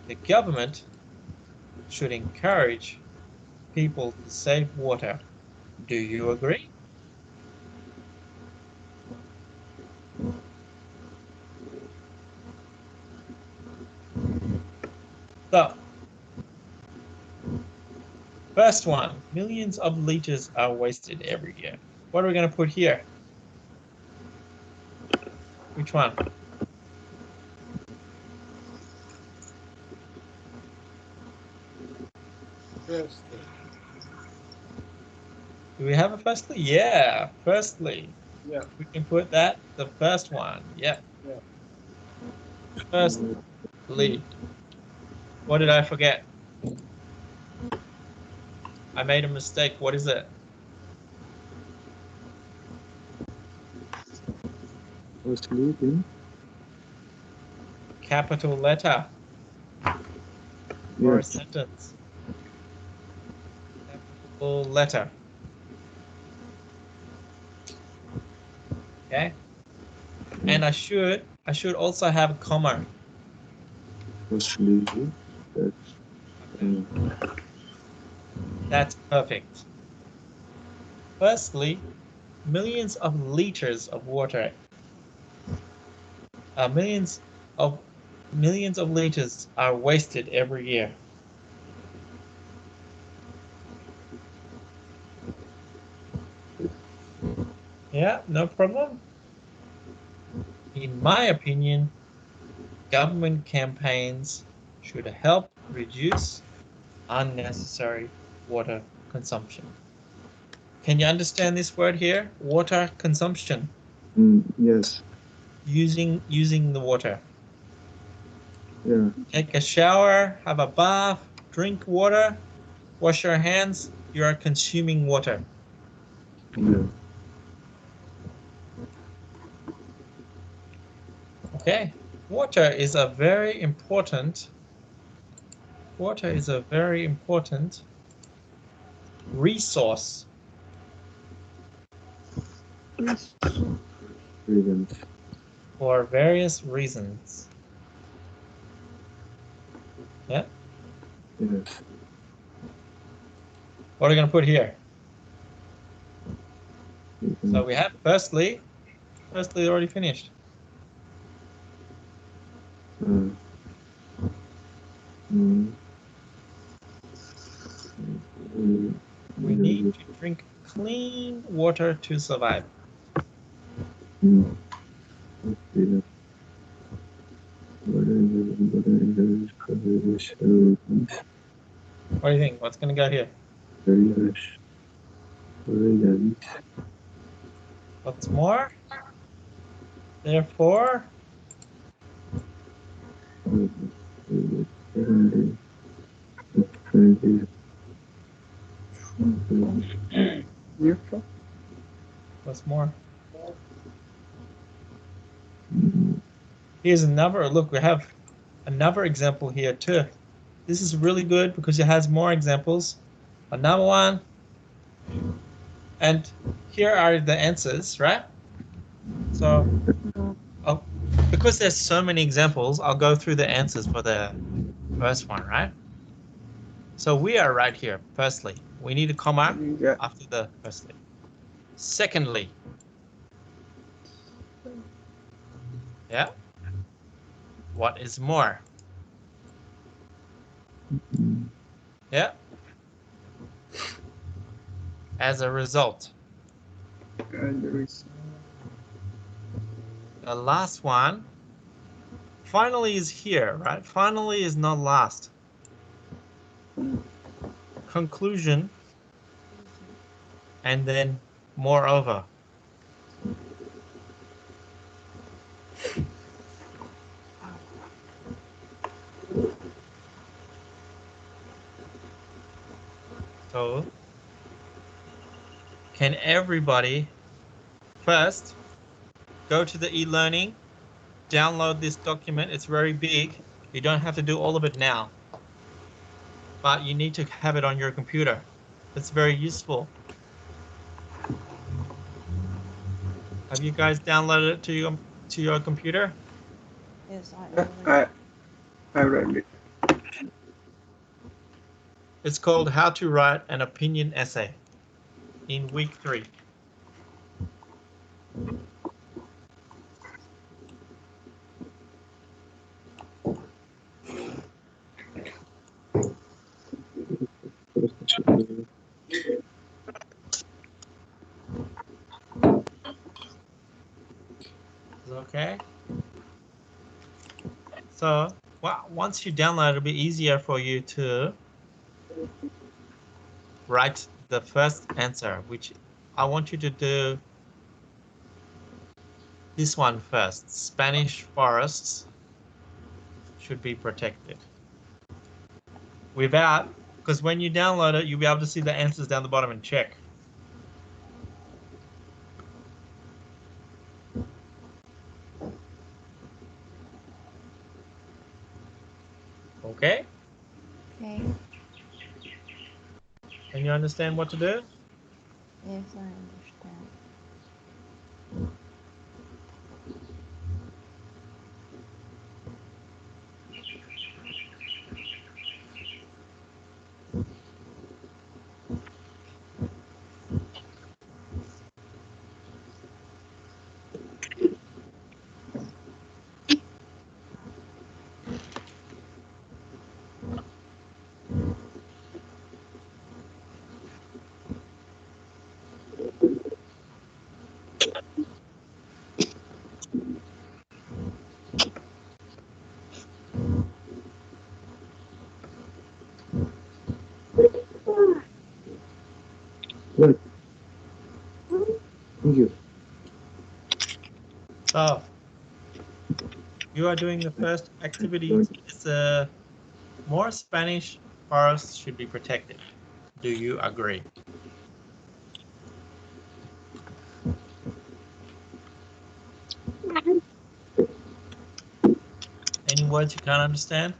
The government should encourage people to save water. Do you agree? So, first one, millions of liters are wasted every year. What are we going to put here? Which one? Firstly. Do we have a firstly? Yeah, firstly. Yeah. We can put that, the first one. Yeah. Yeah. Firstly. What did I forget? I made a mistake. What is it? Firstly, in Capital letter for a yes. sentence. Capital letter. Okay. And I should also have a comma. Firstly, that That's perfect. Firstly, millions of liters of water, millions of liters are wasted every year. Yeah, no problem. In my opinion, government campaigns should help reduce unnecessary water consumption. Can you understand this word here? Water consumption. Yes. Using the water. Yeah. Take a shower, have a bath, drink water, wash your hands. You are consuming water. Yeah. Okay. Water is a very important resource Reasons. for various reasons. Yeah. Yes. What are we going to put here? So we have firstly already finished. We need to drink clean water to survive. What do you think? What's going to go here? What's more? Therefore, Neutral. what's more? Here's another look. We have another example here too. This is really good because it has more examples. Another one. And here are the answers, right? So, because there's so many examples, I'll go through the answers for the first one, right? So we are right here. Firstly, we need a comma after the firstly. Secondly, yeah. What is more? Yeah. As a result. The last one, finally is here, right? Finally is not last. Conclusion, and then moreover. So, can everybody first go to the e-learning, download this document? It's very big. You don't have to do all of it now, but you need to have it on your computer. It's very useful. Have you guys downloaded it to your computer? Yes, I read it. It's called How to Write an Opinion Essay in week 3. Okay. So, well, once you download, it'll be easier for you to write the first answer, which I want you to do this one first. Spanish forests should be protected. Because when you download it, you'll be able to see the answers down the bottom and check. Okay? Okay. Can you understand what to do? Yes, I understand. You are doing the first activity. It's more Spanish forests should be protected. Do you agree? Any words you can't understand?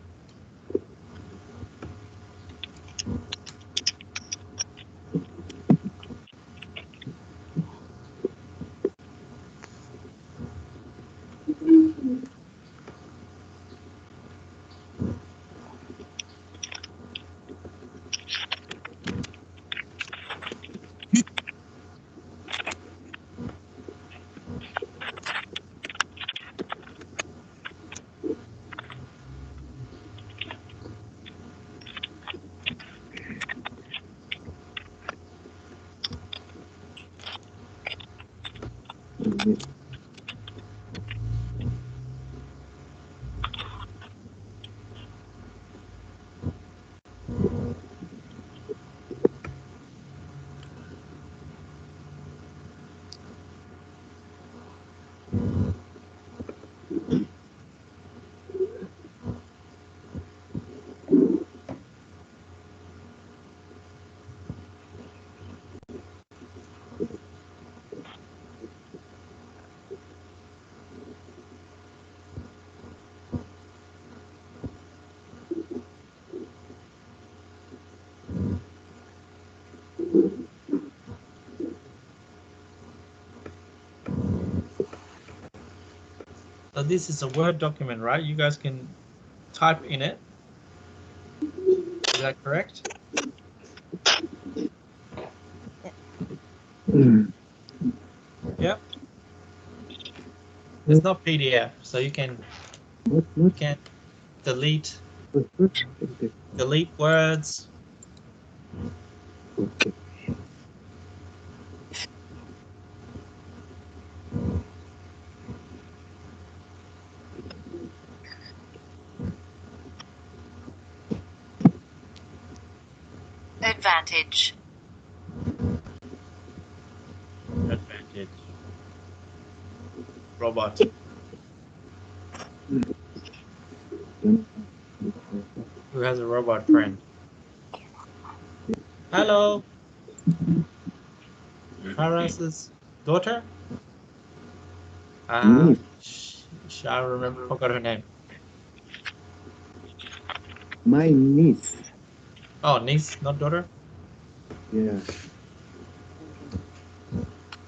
So this is a Word document, right? You guys can type in it. Is that correct? Yep. It's not PDF, so you can delete words. Okay. Advantage. Advantage. Robot. Who has a robot friend? Hello. Haras's daughter? I remember, forgot her name. My niece. Oh, niece, not daughter? Yeah.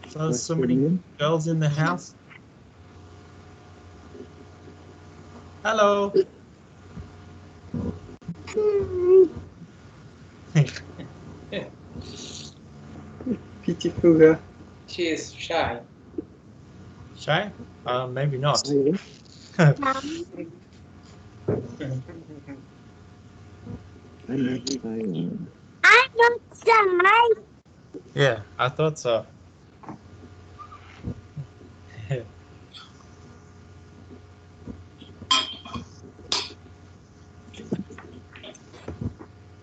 So What's so her many name? girls in the house. Hello. Beautiful girl. She is shy. Shy? Maybe not. I'm not shy. Yeah, I thought so.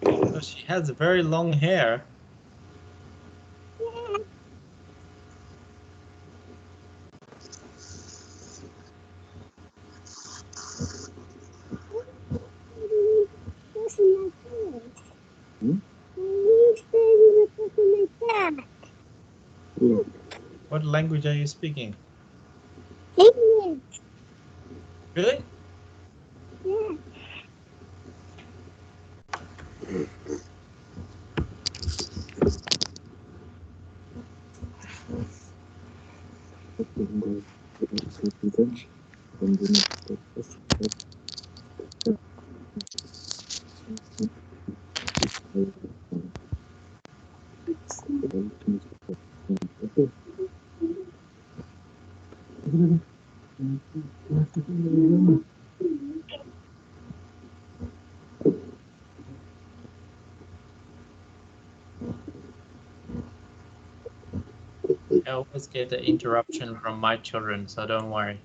So she has very long hair. What language are you speaking? Really? I always get the interruption from my children, so don't worry.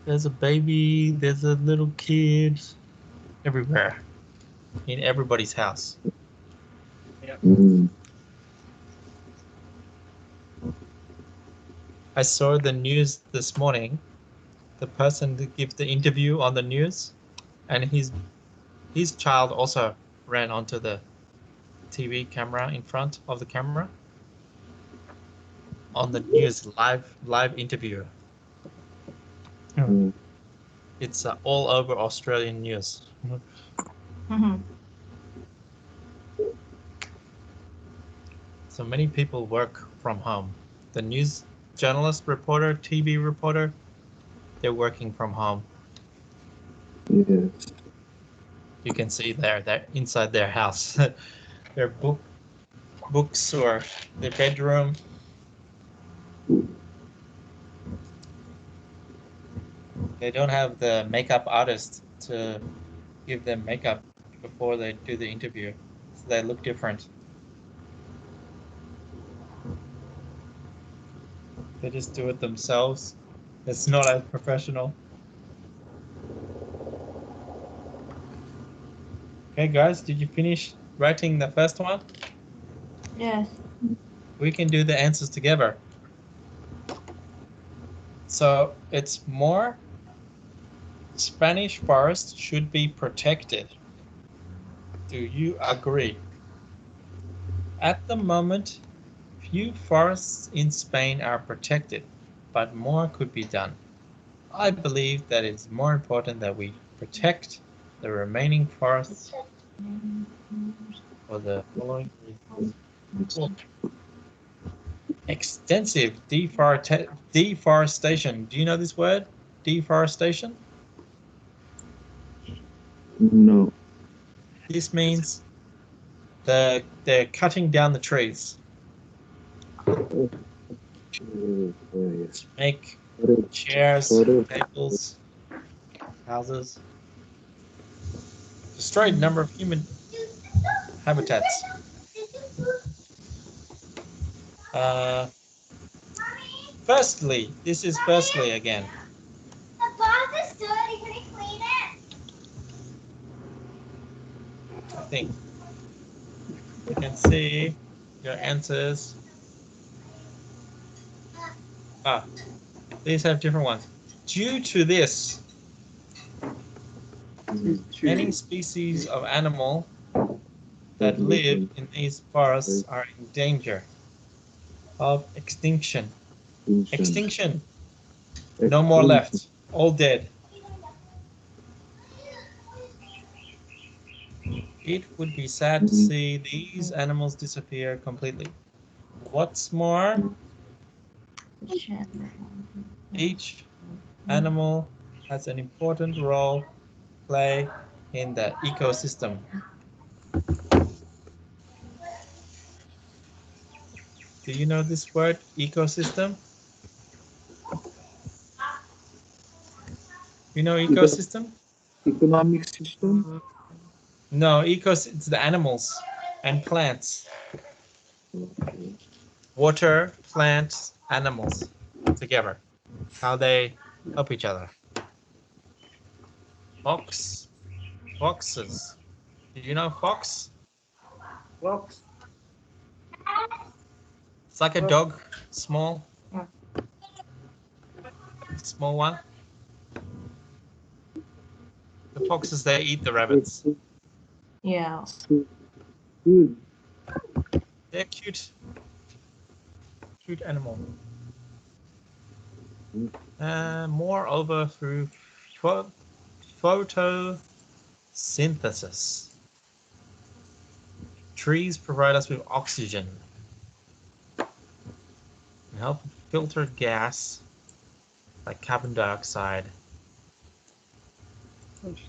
There's a baby, there's a little kid, everywhere, in everybody's house. I saw the news this morning. The person that gives the interview on the news, and his child also ran onto the TV camera in front of the camera on the news live interview. Mm. It's all over Australian news. So many people work from home. The news journalist, reporter, TV reporter, they're working from home. Yes. You can see they're inside their house. Their books or their bedroom. They don't have the makeup artist to give them makeup before they do the interview, so they look different. They just do it themselves. It's not as professional. Okay, guys, did you finish writing the first one? Yes. We can do the answers together. So it's more Spanish forests should be protected. Do you agree? At the moment, few forests in Spain are protected, but more could be done. I believe that it's more important that we protect the remaining forests for the following reasons. Extensive deforestation. Do you know this word? Deforestation? No. This means they're cutting down the trees Oh, yes. to make Forest. chairs, Forest. tables, houses. Destroyed number of human habitats. Firstly, this is firstly again. The bath is dirty. Can you clean it? I think you can see your answers. These have different ones. Due to this, many species of animal that live in these forests are in danger of extinction. Extinction. No more left. All dead. It would be sad to see these animals disappear completely. What's more, each animal has an important role to play in the ecosystem. Do you know this word, ecosystem? You know ecosystem? Economic system? No, it's the animals and plants. Water, plants, animals together. How they help each other. Foxes. Do you know fox? Fox. It's like a dog, small one. The foxes, they eat the rabbits. Yeah. They're cute animal. Moreover, through photosynthesis, trees provide us with oxygen and help filter gas like carbon dioxide.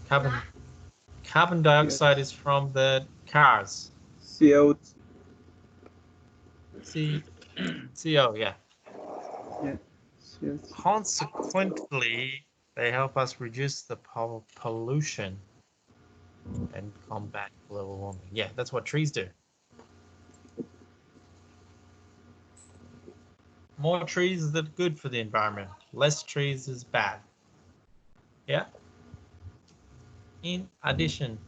Carbon dioxide is from the cars. CO2. CO, yeah. Yeah. CO2. Consequently, they help us reduce the pollution and combat global warming. Yeah, that's what trees do. More trees is good for the environment. Less trees is bad. Yeah. In addition,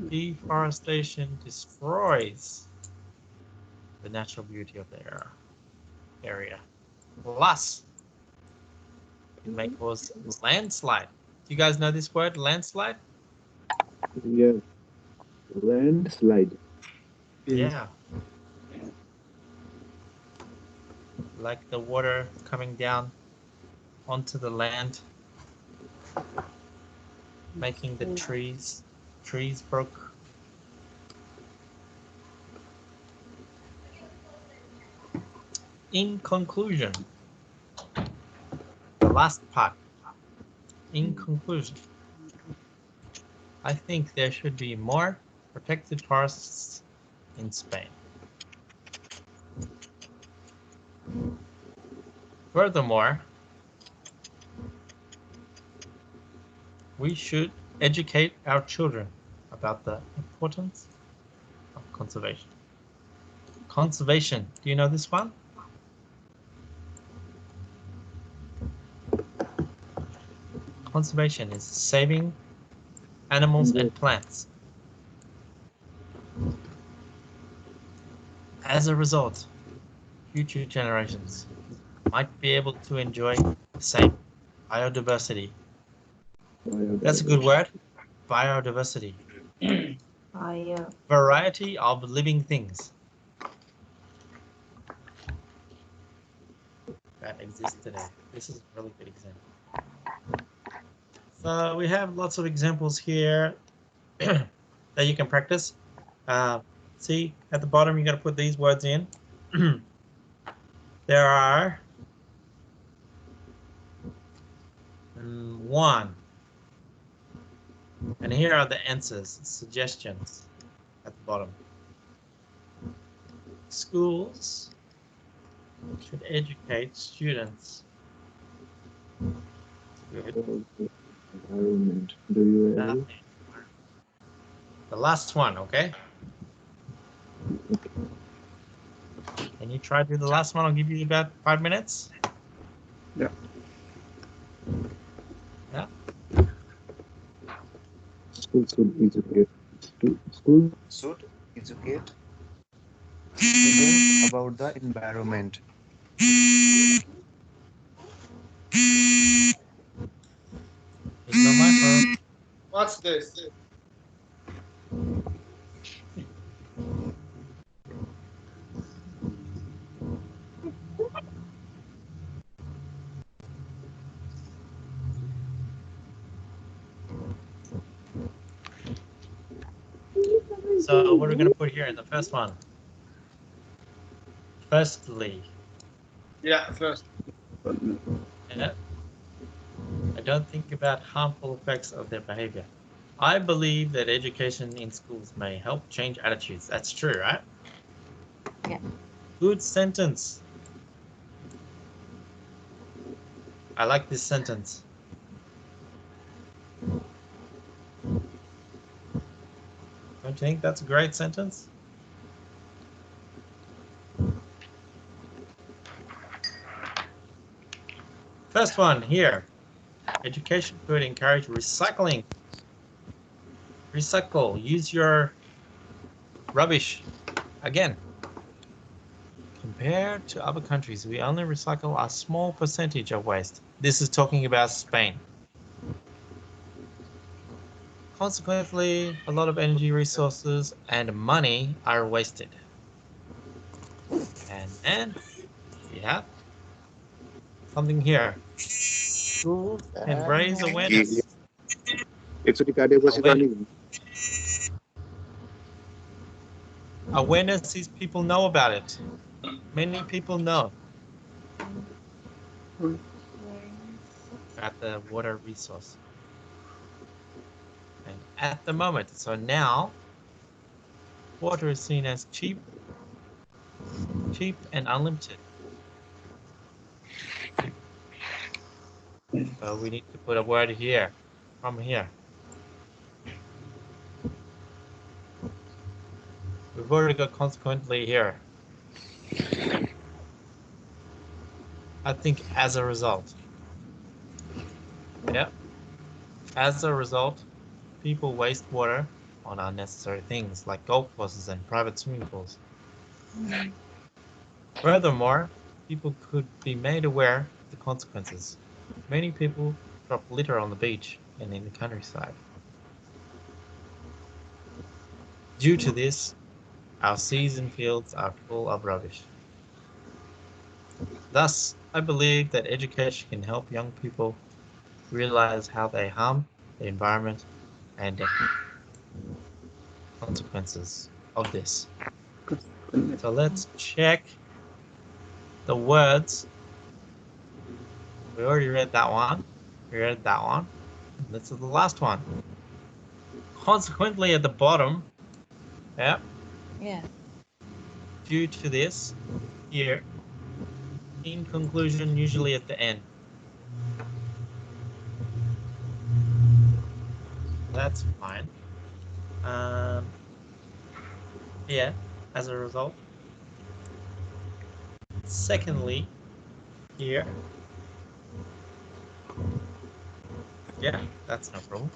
deforestation destroys the natural beauty of the area. Plus, it may cause landslide. Do you guys know this word, landslide? Yeah. Landslide. Yeah. Like the water coming down onto the land, making the trees broke. In conclusion, the last part. In conclusion, I think there should be more protected forests in Spain. Furthermore, we should educate our children about the importance of conservation. Conservation, do you know this one? Conservation is saving animals and plants. As a result, future generations might be able to enjoy the same biodiversity. That's a good word, biodiversity. Variety of living things that exist today. This is a really good example. So we have lots of examples here that you can practice. See, at the bottom, you got to put these words in. There are 1. And here are the answers, suggestions at the bottom. Schools should educate students. Good. Environment. Do you agree? The last one, okay? Can you try to do the last one? I'll give you about 5 minutes. Yeah. Yeah. School should educate. School should educate students about the environment. It's not my phone. What's this? So what are we going to put here in the first one? Firstly. Yeah, first. Yeah. I don't think about harmful effects of their behavior. I believe that education in schools may help change attitudes. That's true, right? Yeah. Good sentence. I like this sentence. Don't you think that's a great sentence? First one here. Education could encourage recycling. Recycle. Use your rubbish again. Compared to other countries, we only recycle a small percentage of waste. This is talking about Spain. Consequently, a lot of energy resources and money are wasted. And then we have something here. Schools can raise awareness. Awareness is people know about it. Many people know about the water resource. And at the moment, so now, water is seen as cheap and unlimited. So we need to put a word here, from here. We've already got consequently here. I think as a result. Yeah. As a result, people waste water on unnecessary things like golf courses and private swimming pools. Furthermore, people could be made aware of the consequences. Many people drop litter on the beach and in the countryside. Due to this, our seas and fields are full of rubbish. Thus, I believe that education can help young people realize how they harm the environment and the consequences of this. So let's check the words. We already read that one. We read that one. This is the last one. Consequently, at the bottom, yeah, Yeah. due to this, here, in conclusion, usually at the end. That's fine. Yeah, as a result. Secondly, here. Yeah, that's no problem.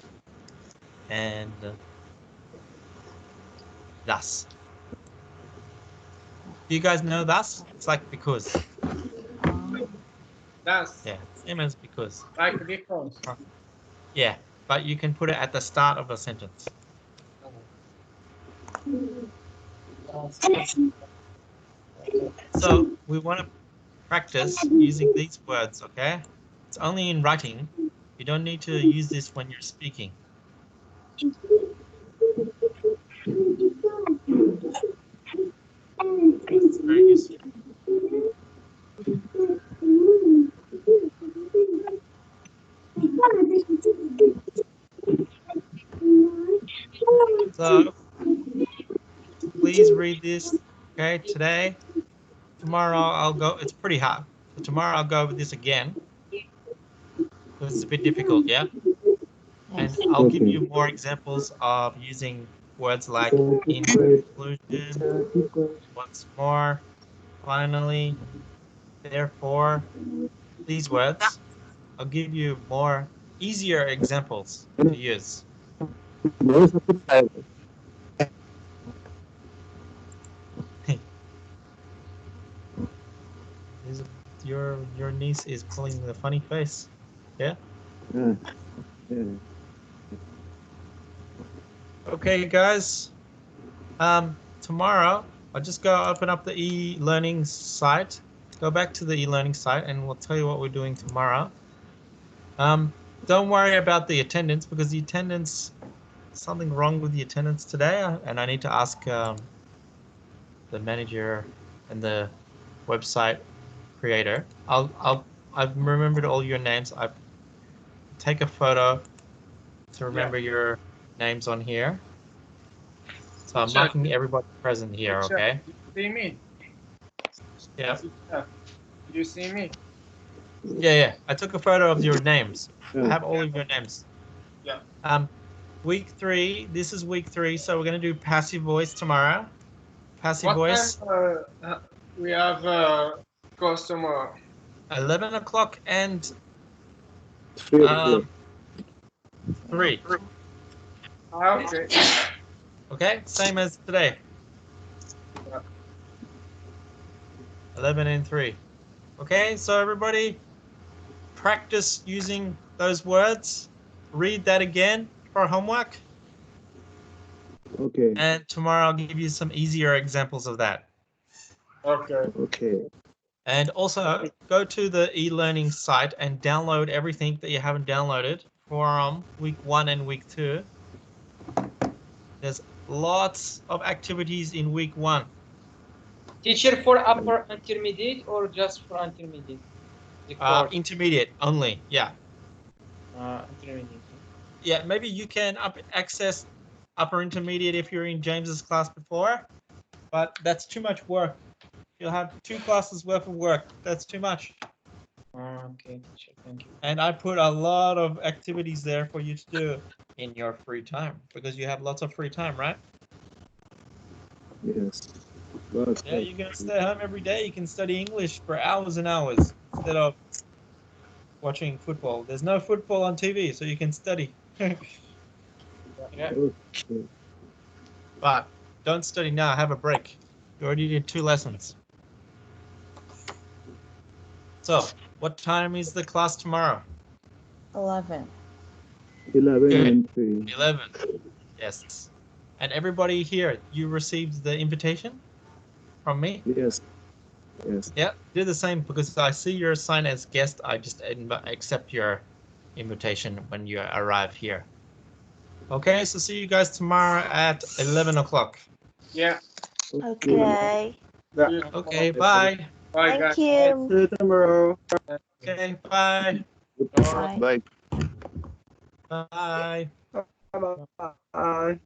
And thus. Do you guys know thus? It's like because. That's Yeah, same as because. like because. Yeah, but you can put it at the start of a sentence. So we want to practice using these words, okay? It's only in writing. You don't need to use this when you're speaking. It's very useful. So please read this, okay, today. Tomorrow I'll go, it's pretty hard. So tomorrow I'll go over this again. Because it's a bit difficult, yeah? And I'll give you more examples of using words like in conclusion, once more, finally, therefore. These words, I'll give you more easier examples to use. Your niece is pulling the funny face. Yeah? Yeah. Okay, guys. Tomorrow, I'll just go open up the e-learning site. Go back to the e-learning site and we'll tell you what we're doing tomorrow. Don't worry about the attendance because the attendance, something wrong with the attendance today, and I need to ask the manager and the website creator. I've remembered all your names. I take a photo to remember your names on here. So I'm marking everybody present here, okay? You see me? Yeah. You see me? Yeah. I took a photo of your names. I have all of your names. Yeah. Week 3. This is week 3, so we're gonna do passive voice tomorrow. Passive What voice. time we have customer? 11 o'clock and 3 3. Okay. Okay, same as today. Yeah. 11 and 3. Okay, so everybody practice using those words. Read that again for homework. Okay. And tomorrow I'll give you some easier examples of that. Okay. And also go to the e-learning site and download everything that you haven't downloaded for week 1 and week 2. There's lots of activities in week 1. Teacher, for upper intermediate or just for intermediate? Intermediate only, yeah. Intermediate. Yeah, maybe you can access upper intermediate if you're in James's class before, but that's too much work. You'll have 2 classes worth of work. That's too much. Okay, teacher, thank you. And I put a lot of activities there for you to do in your free time because you have lots of free time, right? Yes. Yeah, you can stay home every day. You can study English for hours and hours instead of watching football. There's no football on TV, so you can study. Yeah. Okay. But don't study now. Have a break. You already did 2 lessons. So, what time is the class tomorrow? 11. 11 Good. and 3. 11. Yes. And everybody here, you received the invitation from me? Yes. Yes. Yeah, do the same because I see you're assigned as guest. I just accept your invitation when you arrive here. Okay, so see you guys tomorrow at 11 o'clock. Yeah. Okay. Okay, bye. Bye, guys. Thank you. See you tomorrow. Okay, bye. Bye. Bye. Bye. Bye.